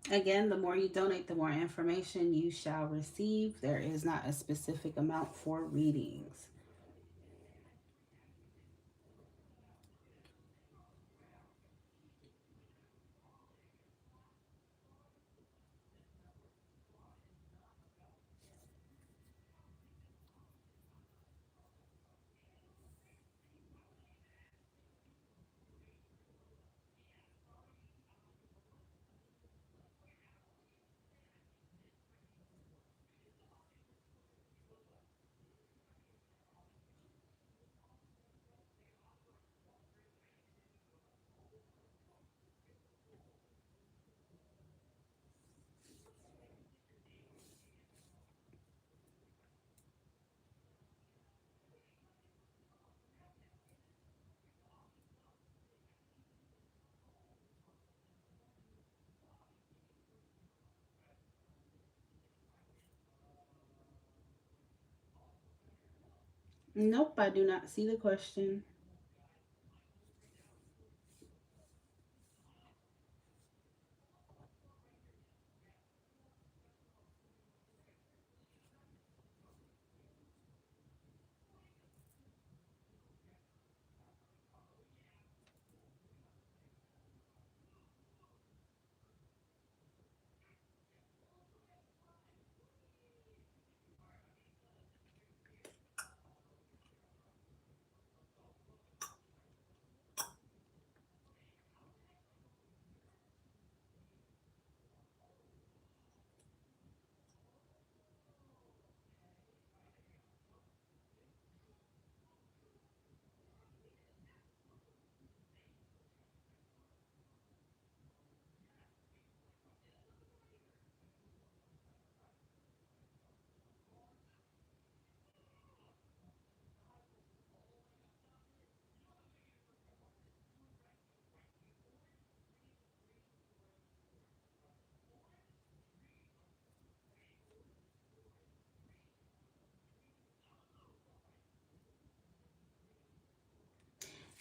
Again, the more you donate, the more information you shall receive. There is not a specific amount for readings. Nope, I do not see the question.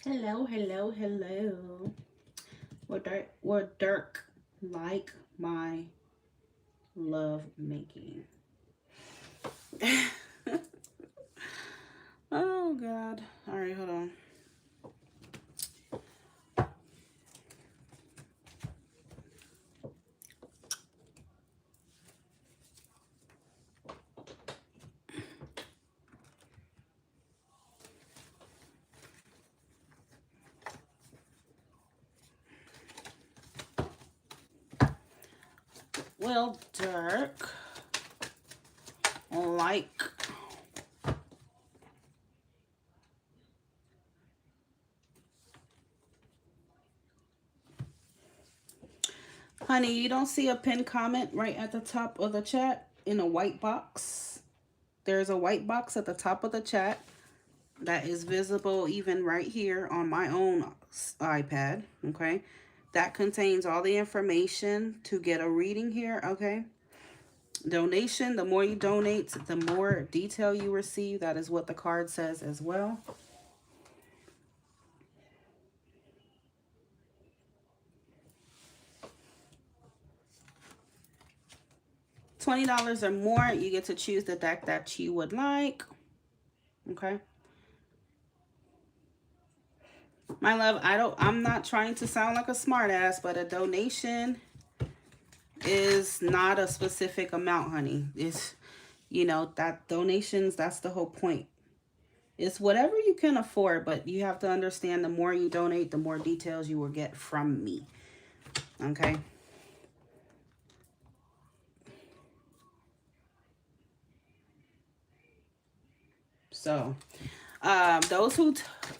Hello, hello, hello. Would Dirk like my love making? Oh God. All right, hold on. Will Dirk like honey, you don't see a pinned comment right at the top of the chat in a white box? There's a white box at the top of the chat that is visible even right here on my own iPad, okay? That contains all the information to get a reading here, okay? Donation, the more you donate, the more detail you receive. That is what the card says as well. $20 or more, you get to choose the deck that you would like. Okay. My love, I'm not trying to sound like a smartass, but a donation is not a specific amount, honey. It's, you know, that donations, that's the whole point. It's whatever you can afford, but you have to understand the more you donate, the more details you will get from me. Okay. So, those who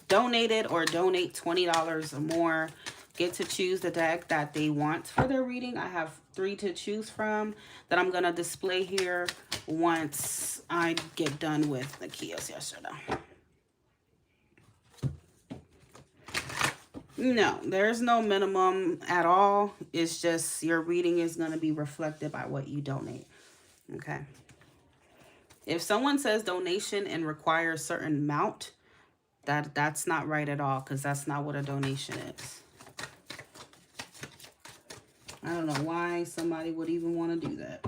donated or donate $20 or more get to choose the deck that they want for their reading. I have 3 to choose from that I'm going to display here once I get done with the Kios yesterday. No, there's no minimum at all. It's just your reading is going to be reflected by what you donate. Okay. If someone says donation and requires a certain amount, that's not right at all, because that's not what a donation is. I don't know why somebody would even want to do that.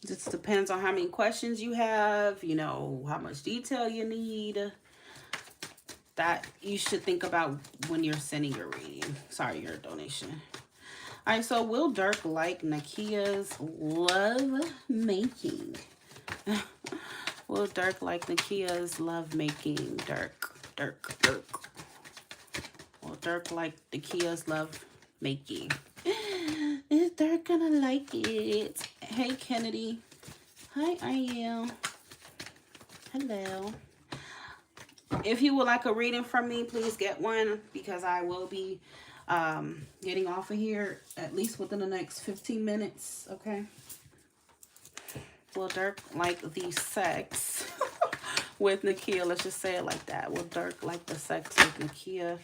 It just depends on how many questions you have, you know, how much detail you need. That you should think about when you're sending your reading. Sorry, your donation. All right, so will Dirk like Nakia's love making? Will Dirk like Nakia's love making? Dirk. Will Dirk like Nakia's love making? Is Dirk gonna like it? Hey, Kennedy. Hi, Ariel. Hello. If you would like a reading from me, please get one, because I will be getting off of here at least within the next 15 minutes, okay? Will Dirk like the sex with Nakia? Let's just say it like that. Will Dirk like the sex with Nakia?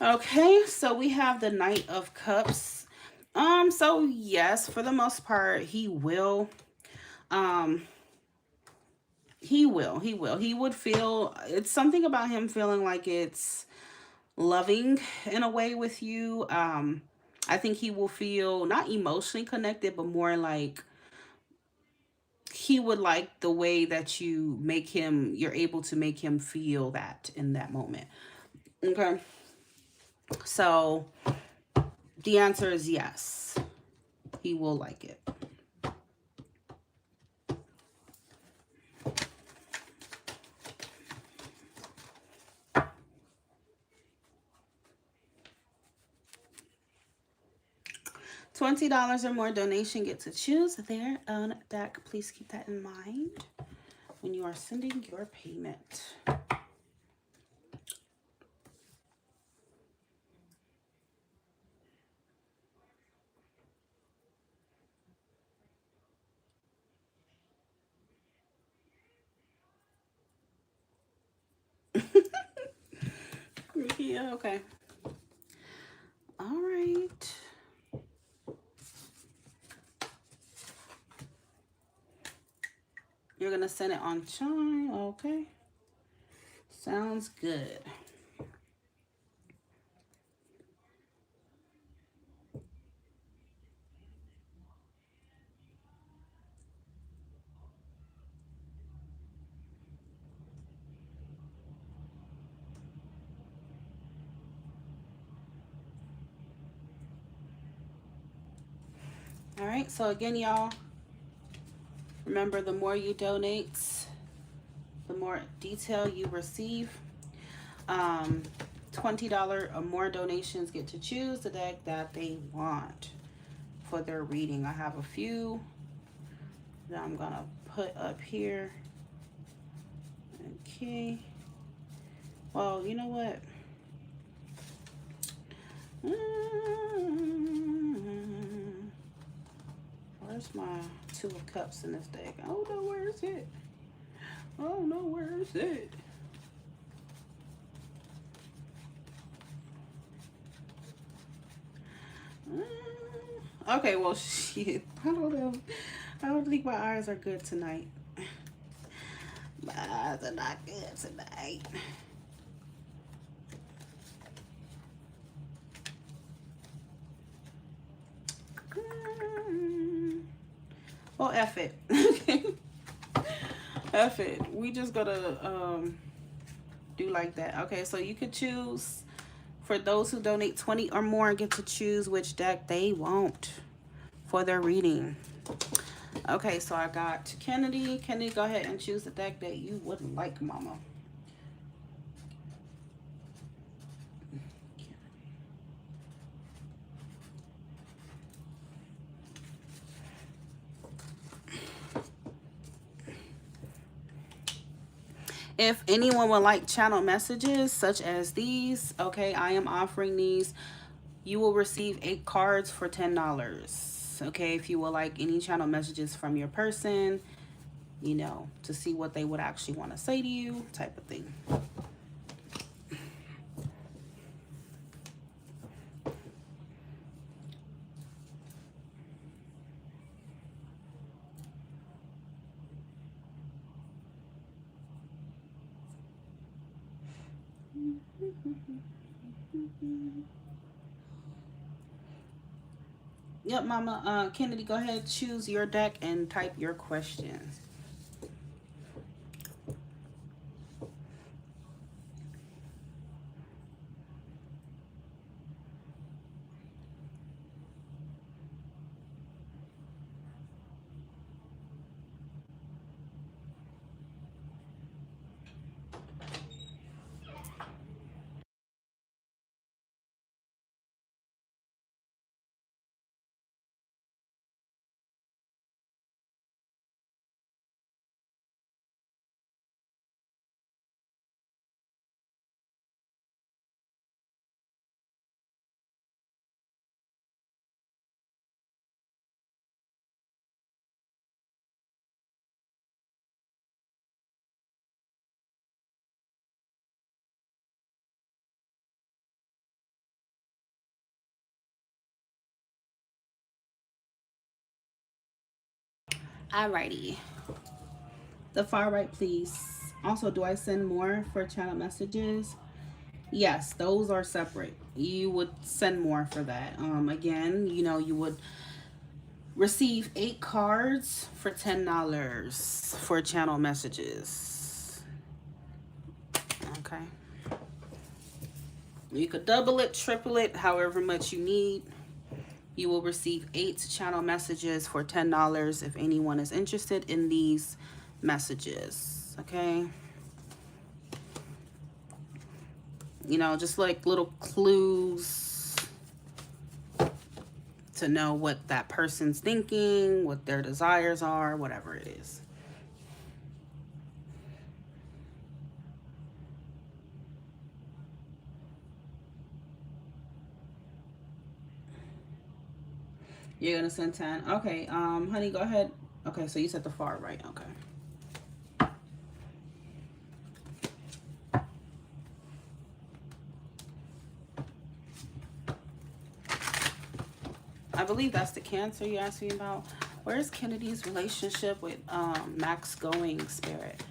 Okay, so we have the Knight of Cups. So yes, for the most part, he will. He would feel, it's something about him feeling like it's loving in a way with you. I think he will feel not emotionally connected, but more like he would like the way that you make him, you're able to make him feel that in that moment. Okay. So the answer is yes. He will like it. $20 or more donation get to choose their own deck. Please keep that in mind when you are sending your payment. Yeah, okay. All right. You're going to send it on Chime. Okay. Sounds good. All right. So again, y'all, Remember, the more you donate, the more detail you receive. $20 or more donations get to choose the deck that they want for their reading. I have a few that I'm gonna put up here. Okay. Well, you know what? Where's my Two of Cups in this deck? Oh no, where is it? Oh no, where is it? Okay, well, shit. I don't know. I don't think my eyes are good tonight. My eyes are not good tonight. Well, F it. F it. We just gotta do like that. Okay, so you could choose, for those who donate 20 or more, get to choose which deck they want for their reading. Okay, so I got Kennedy. Kennedy, go ahead and choose the deck that you would like, mama. If anyone would like channel messages such as these, okay, I am offering these. You will receive 8 cards for $10. Okay, if you would like any channel messages from your person, you know, to see what they would actually want to say to you, type of thing. Yep, mama. Kennedy, go ahead, choose your deck and type your questions. Alrighty. The far right, please. Also, do I send more for channel messages? Yes, those are separate. You would send more for that. Again, you know, you would receive 8 cards for $10 for channel messages. Okay. You could double it, triple it, however much you need. You will receive 8 channel messages for $10 if anyone is interested in these messages. Okay. You know, just like little clues to know what that person's thinking, what their desires are, whatever it is. You're gonna send 10. Okay, honey, go ahead. Okay, so you said the far right. Okay. I believe that's the Cancer you asked me about. Where is Kennedy's relationship with Max going, Spirit?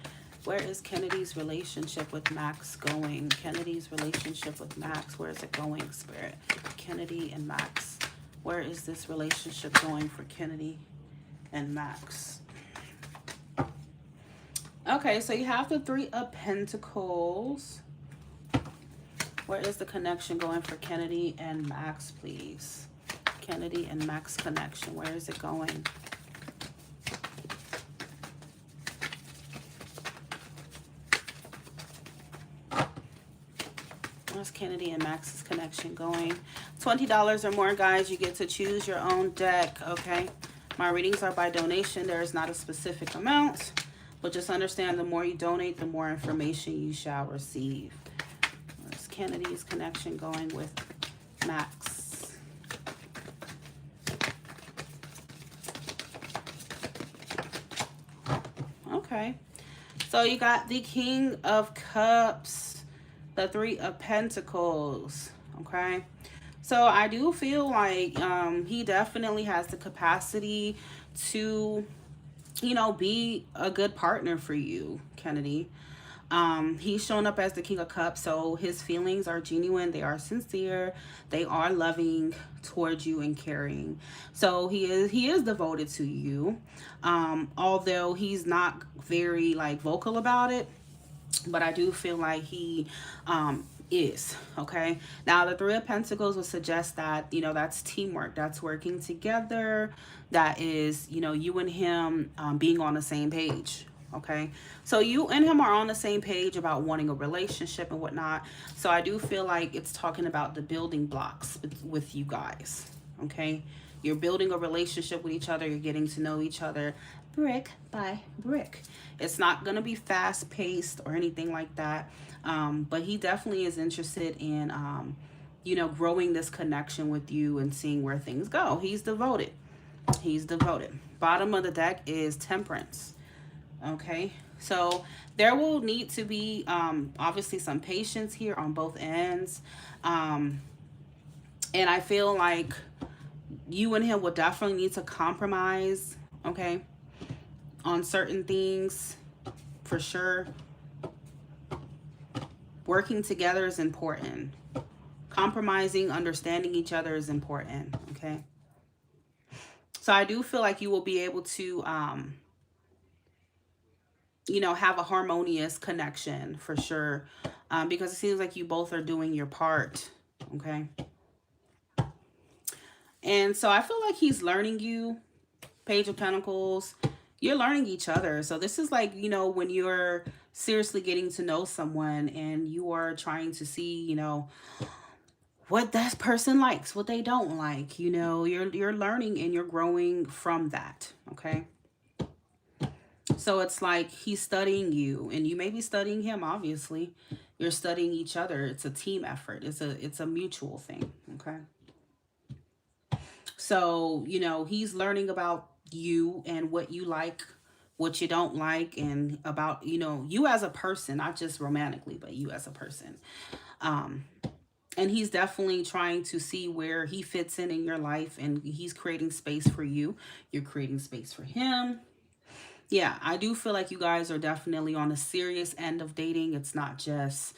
Where is Kennedy's relationship with Max going? Kennedy's relationship with Max, where is it going, Spirit? Kennedy and Max. Where is this relationship going for Kennedy and Max? Okay, so you have the 3 of Pentacles. Where is the connection going for Kennedy and Max, please? Kennedy and Max connection. Where is it going? Where's Kennedy and Max's connection going? $20 or more, guys. You get to choose your own deck, okay? My readings are by donation. There is not a specific amount. But just understand the more you donate, the more information you shall receive. Where's Kennedy's connection going with Max? Okay. So you got the King of Cups, the Three of Pentacles, okay? So I do feel like he definitely has the capacity to, you know, be a good partner for you, Kennedy. He's shown up as the King of Cups, so his feelings are genuine, they are sincere, they are loving towards you and caring. So he is devoted to you. Although he's not very like vocal about it, but I do feel like he is, okay? Now the Three of Pentacles would suggest that, you know, that's teamwork, that's working together, that is, you know, you and him being on the same page, okay? So you and him are on the same page about wanting a relationship and whatnot. So I do feel like it's talking about the building blocks with you guys, okay? You're building a relationship with each other, you're getting to know each other brick by brick. It's not going to be fast paced or anything like that. But he definitely is interested in, you know, growing this connection with you and seeing where things go. He's devoted. He's devoted. Bottom of the deck is Temperance. Okay. So there will need to be, obviously some patience here on both ends. And I feel like you and him will definitely need to compromise. Okay. On certain things, for sure. Working together is important. Compromising, understanding each other is important, okay? So I do feel like you will be able to, you know, have a harmonious connection, for sure. Because it seems like you both are doing your part, okay? And so I feel like he's learning you. Page of Pentacles. You're learning each other. So this is like, you know, when you're seriously getting to know someone and you are trying to see, you know, what that person likes, what they don't like, you know, you're learning and you're growing from that, okay? So it's like he's studying you and you may be studying him, obviously. You're studying each other. It's a team effort. It's a mutual thing, okay? So, you know, he's learning about you and what you like, what you don't like, and about, you know, you as a person, not just romantically, but you as a person. And he's definitely trying to see where he fits in your life, and he's creating space for you. You're creating space for him. Yeah, I do feel like you guys are definitely on a serious end of dating. It's not just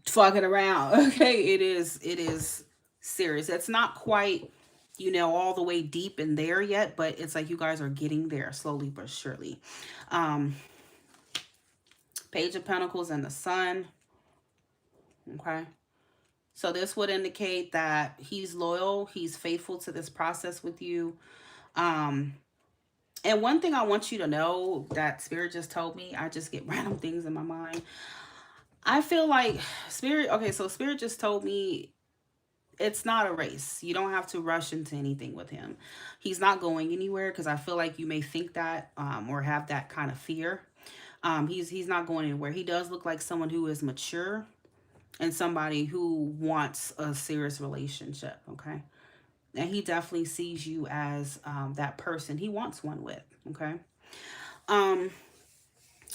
fucking around. Okay, it is serious. It's not quite, you know, all the way deep in there yet, but it's like you guys are getting there slowly but surely. Page of Pentacles and the Sun. Okay. So this would indicate that he's loyal, he's faithful to this process with you. And one thing I want you to know that Spirit just told me, I just get random things in my mind. I feel like Spirit, okay, so Spirit just told me it's not a race. You don't have to rush into anything with him. He's not going anywhere, because I feel like you may think that or have that kind of fear. He's not going anywhere. He does look like someone who is mature and somebody who wants a serious relationship, okay? And he definitely sees you as that person he wants one with, okay?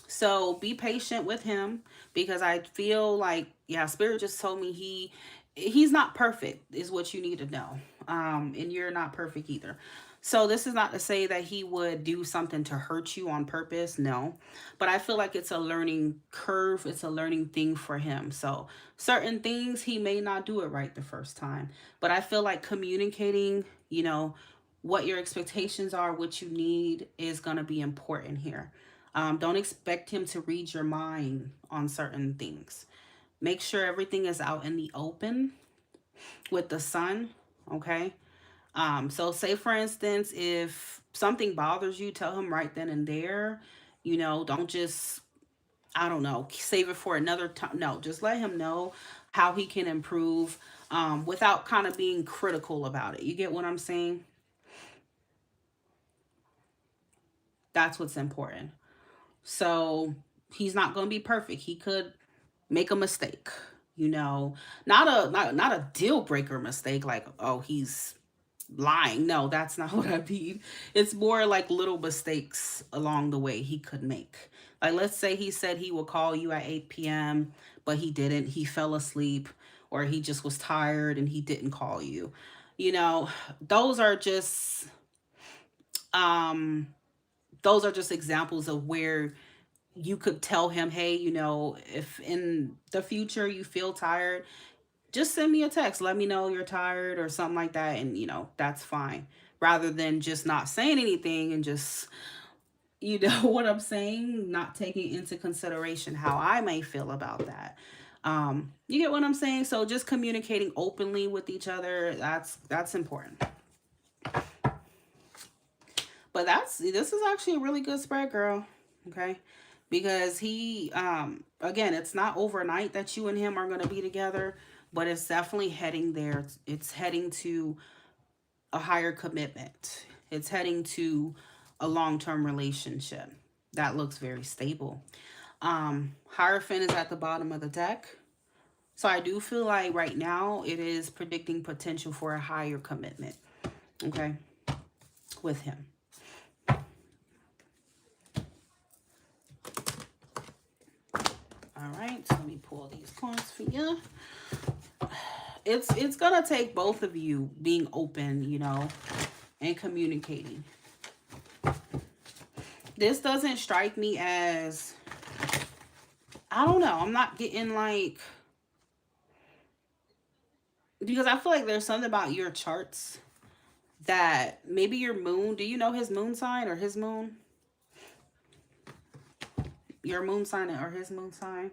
So be patient with him, because I feel like, yeah, Spirit just told me he's not perfect is what you need to know. And you're not perfect either. So this is not to say that he would do something to hurt you on purpose. No, but I feel like it's a learning curve. It's a learning thing for him. So certain things he may not do it right the first time, but I feel like communicating, you know, what your expectations are, what you need is going to be important here. Don't expect him to read your mind on certain things. Make sure everything is out in the open with the Sun, okay? So say, for instance, if something bothers you, tell him right then and there. You know, don't just I don't know, save it for another time. No, just let him know how he can improve, without kind of being critical about it. You get what I'm saying? That's what's important. So he's not going to be perfect. He could make a mistake, you know, not a deal breaker mistake like, oh, he's lying. No, that's not what I mean. It's more like little mistakes along the way he could make. Like, let's say he said he would call you at 8 p.m., but he didn't. He fell asleep, or he just was tired and he didn't call you. You know, those are just um those are just examples of where you could tell him, hey, you know, if in the future you feel tired, just send me a text. Let me know you're tired or something like that. And, you know, that's fine. Rather than just not saying anything and just, you know what I'm saying? Not taking into consideration how I may feel about that. You get what I'm saying? So just communicating openly with each other, that's important. But this is actually a really good spread, girl. Okay? Because he again, it's not overnight that you and him are going to be together, but it's definitely heading there. It's heading to a higher commitment. It's heading to a long-term relationship that looks very stable. Hierophant is at the bottom of the deck. So I do feel like right now it is predicting potential for a higher commitment, okay, with him. All right, so let me pull these cards for you. It's gonna take both of you being open, you know, and communicating. This doesn't strike me as, I don't know, I'm not getting like, because I feel like there's something about your charts that maybe your moon, do you know his moon sign or his moon? Your moon sign or his moon sign?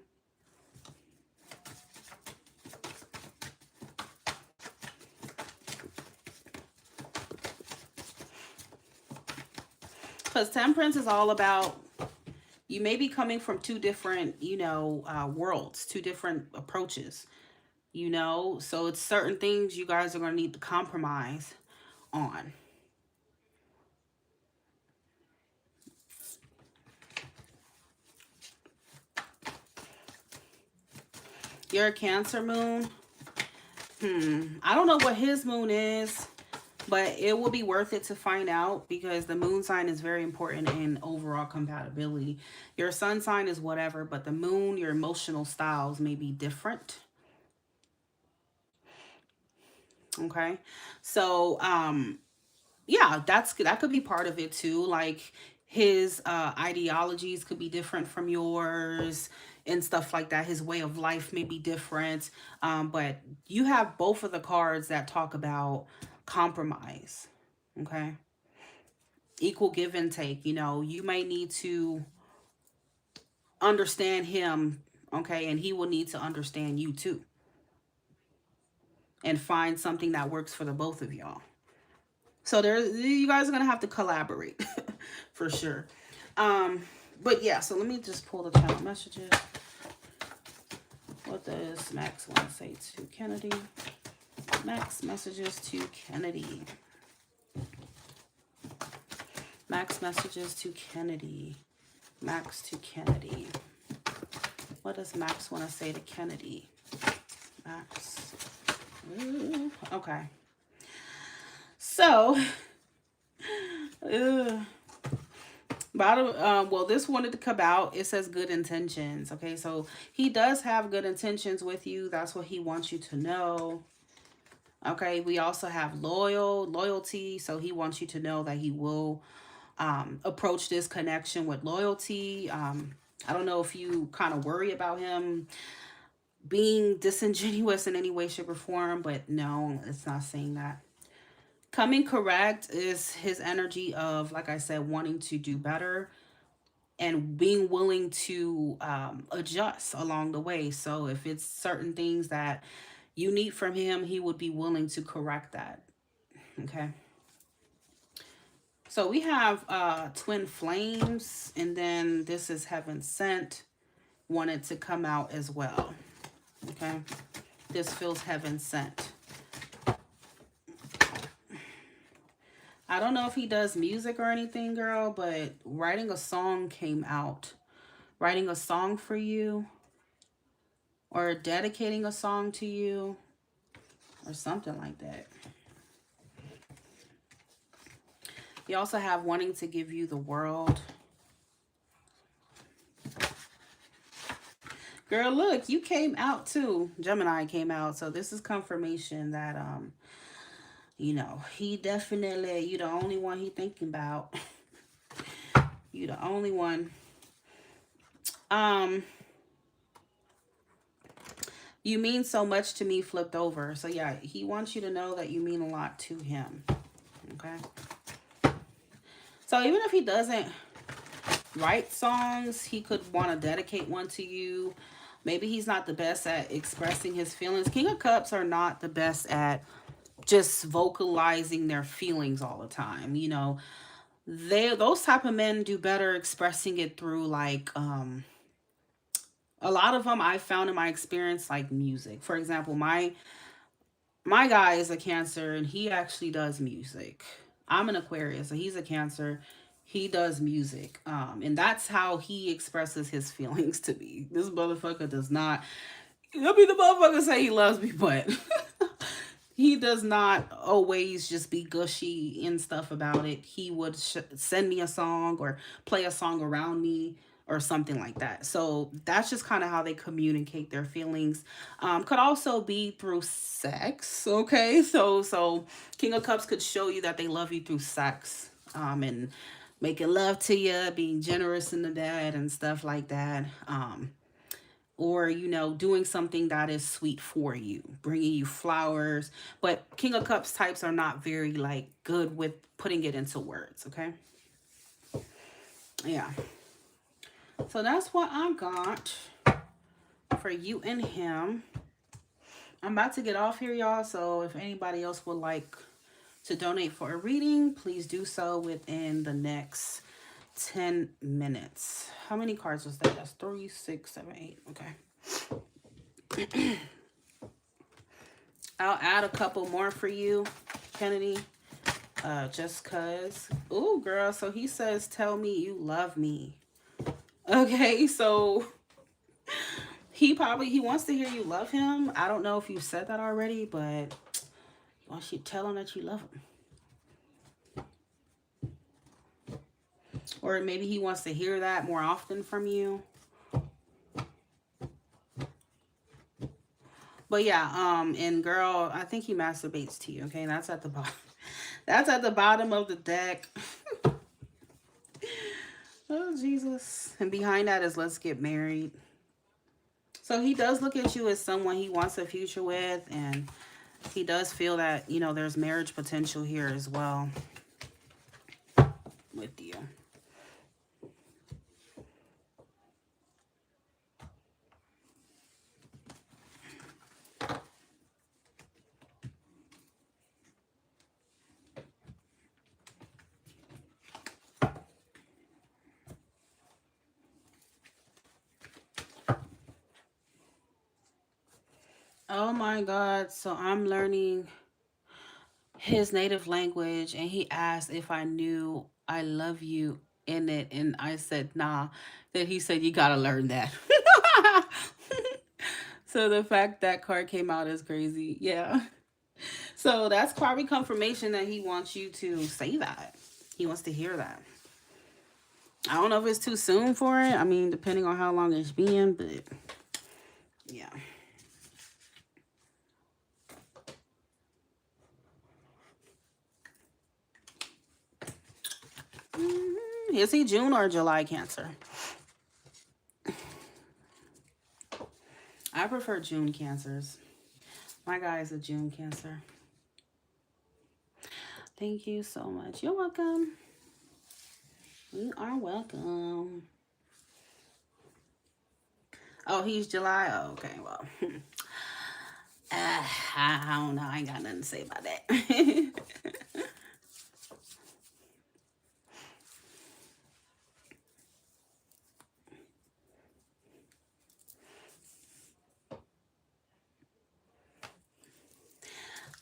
Because temperance is all about, you may be coming from two different, you know, worlds, two different approaches, you know, so it's certain things you guys are going to need to compromise on. You're a Cancer moon. I don't know what his moon is, but it will be worth it to find out because the moon sign is very important in overall compatibility. Your sun sign is whatever, but the moon, your emotional styles may be different. Okay. So, yeah, that could be part of it too. Like his ideologies could be different from yours and stuff like that. His way of life may be different. But you have both of the cards that talk about compromise. Okay. Equal give and take. You know, you may need to understand him, okay, and he will need to understand you too. And find something that works for the both of y'all. So there, you guys are gonna have to collaborate for sure. Um, but yeah, so let me just pull the channel messages. What does Max want to say to Kennedy? Max messages to Kennedy. Max messages to Kennedy. Max to Kennedy. What does Max want to say to Kennedy? Max. Ooh, okay. So, well, this wanted to come out. It says good intentions. Okay, so he does have good intentions with you. That's what he wants you to know. Okay, we also have loyalty. So he wants you to know that he will approach this connection with loyalty. I don't know if you kind of worry about him being disingenuous in any way, shape, or form, but no, it's not saying that. Coming correct is his energy of, like I said, wanting to do better and being willing to adjust along the way. So if it's certain things that you need from him, he would be willing to correct that. Okay. So we have twin flames, and then this is heaven sent. wanted to come out as well. Okay. This feels heaven sent. I don't know if he does music or anything, girl, but writing a song came out. Writing a song for you, or dedicating a song to you, or something like that. You also have wanting to give you the world. Girl, look, you came out too. Gemini came out. So this is confirmation that, you know, he definitely, you the only one he thinking about. You the only one. You mean so much to me flipped over. So yeah, he wants you to know that you mean a lot to him. Okay. So even if he doesn't write songs, he could want to dedicate one to you. Maybe he's not the best at expressing his feelings. King of Cups are not the best at just vocalizing their feelings all the time. You know, those type of men do better expressing it through like a lot of them I found in my experience, like music. For example, my guy is a Cancer and he actually does music. I'm an Aquarius, so he's a Cancer. He does music. And that's how he expresses his feelings to me. This motherfucker does not. I mean, the motherfucker say he loves me, but he does not always just be gushy and stuff about it. He would send me a song or play a song around me or something like that. So that's just kind of how they communicate their feelings. Could also be through sex. Okay, so King of Cups could show you that they love you through sex, and making love to you, being generous in the bed and stuff like that. Or, you know, doing something that is sweet for you, bringing you flowers. But King of Cups types are not very, like, good with putting it into words, okay? Yeah. So that's what I got for you and him. I'm about to get off here, y'all. So if anybody else would like to donate for a reading, please do so within the next 10 minutes. How many cards was that? That's 3, 6, 7, 8. Okay. I'll add a couple more for you, Kennedy. Just cause. Ooh, girl. So he says, tell me you love me. Okay, so he wants to hear you love him. I don't know if you said that already, but why don't you tell him that you love him? Or maybe he wants to hear that more often from you. But yeah, and girl, I think he masturbates to you, okay? That's at the bottom. That's at the bottom of the deck. Oh, Jesus. And behind that is let's get married. So he does look at you as someone he wants a future with, and he does feel that, you know, there's marriage potential here as well with you. Oh my God. So I'm learning his native language, and he asked if I knew I love you in it, and I said nah. Then he said you gotta learn that. So the fact that card came out is crazy. Yeah. So that's probably confirmation that he wants you to say that. He wants to hear that. I don't know if it's too soon for it. I mean, depending on how long it's been, but yeah. Is he June or July Cancer? I prefer June Cancers. My guy is a June Cancer. Thank you so much. You're welcome. You are welcome. Oh, he's July? Oh, okay, well. I don't know. I ain't got nothing to say about that.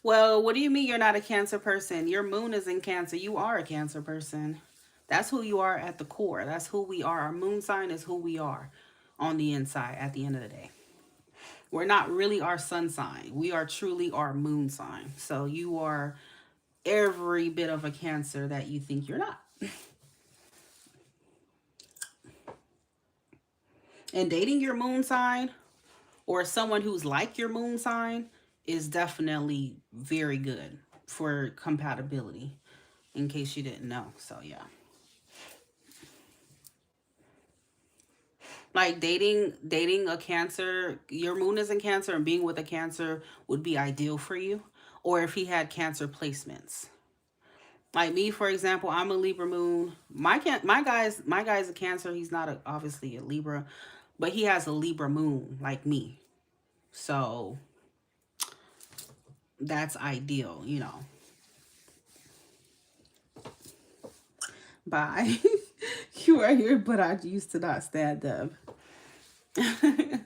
Well, what do you mean you're not a Cancer person? Your moon is in Cancer. You are a Cancer person. That's who you are at the core. That's who we are. Our moon sign is who we are on the inside at the end of the day. We're not really our sun sign. We are truly our moon sign. So you are every bit of a Cancer that you think you're not. And dating your moon sign or someone who's like your moon sign is definitely very good for compatibility, in case you didn't know. So, yeah. Like dating a Cancer, your moon is in Cancer and being with a Cancer would be ideal for you. Or if he had Cancer placements. Like me, for example, I'm a Libra moon. My guy's a Cancer. He's not obviously a Libra, but he has a Libra moon like me. So that's ideal. Bye. You are here, but I used to not stand them. If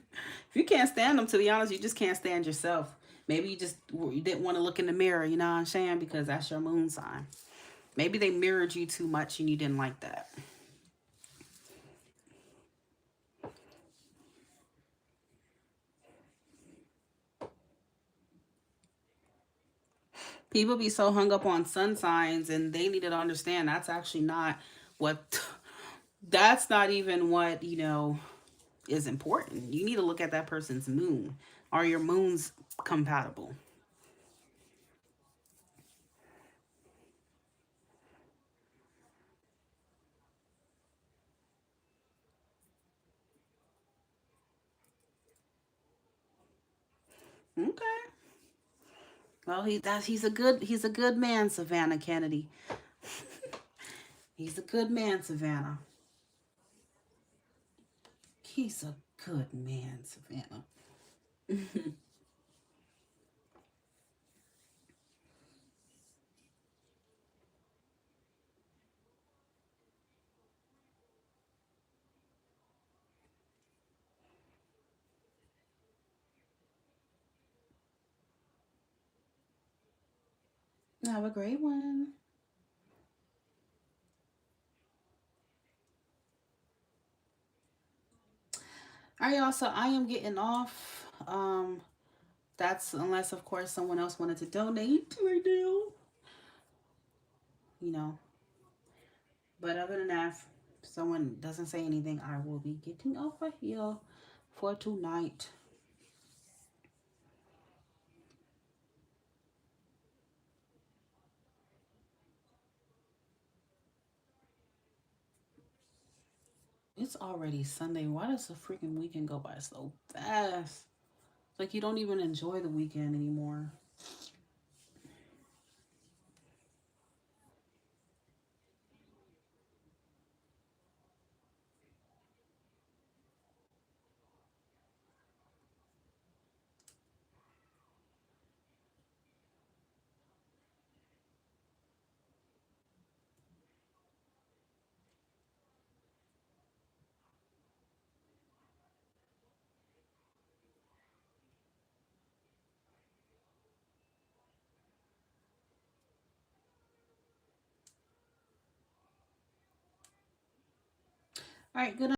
you can't stand them, to be honest, you just can't stand yourself. Maybe you didn't want to look in the mirror, you know what I'm saying? Because that's your moon sign. Maybe they mirrored you too much and you didn't like that. People be so hung up on sun signs and they need to understand that's actually not what that's not even what is important. You need to look at that person's moon. Are your moons compatible? Okay. Well, he's a good man, Savannah Kennedy. He's a good man, Savannah. He's a good man, Savannah. Have a great one. All right, y'all. So I am getting off. That's unless, of course, someone else wanted to donate right now. You know. But other than that, if someone doesn't say anything, I will be getting off of here for tonight. It's already Sunday. Why does the freaking weekend go by so fast? Like you don't even enjoy the weekend anymore. All right, good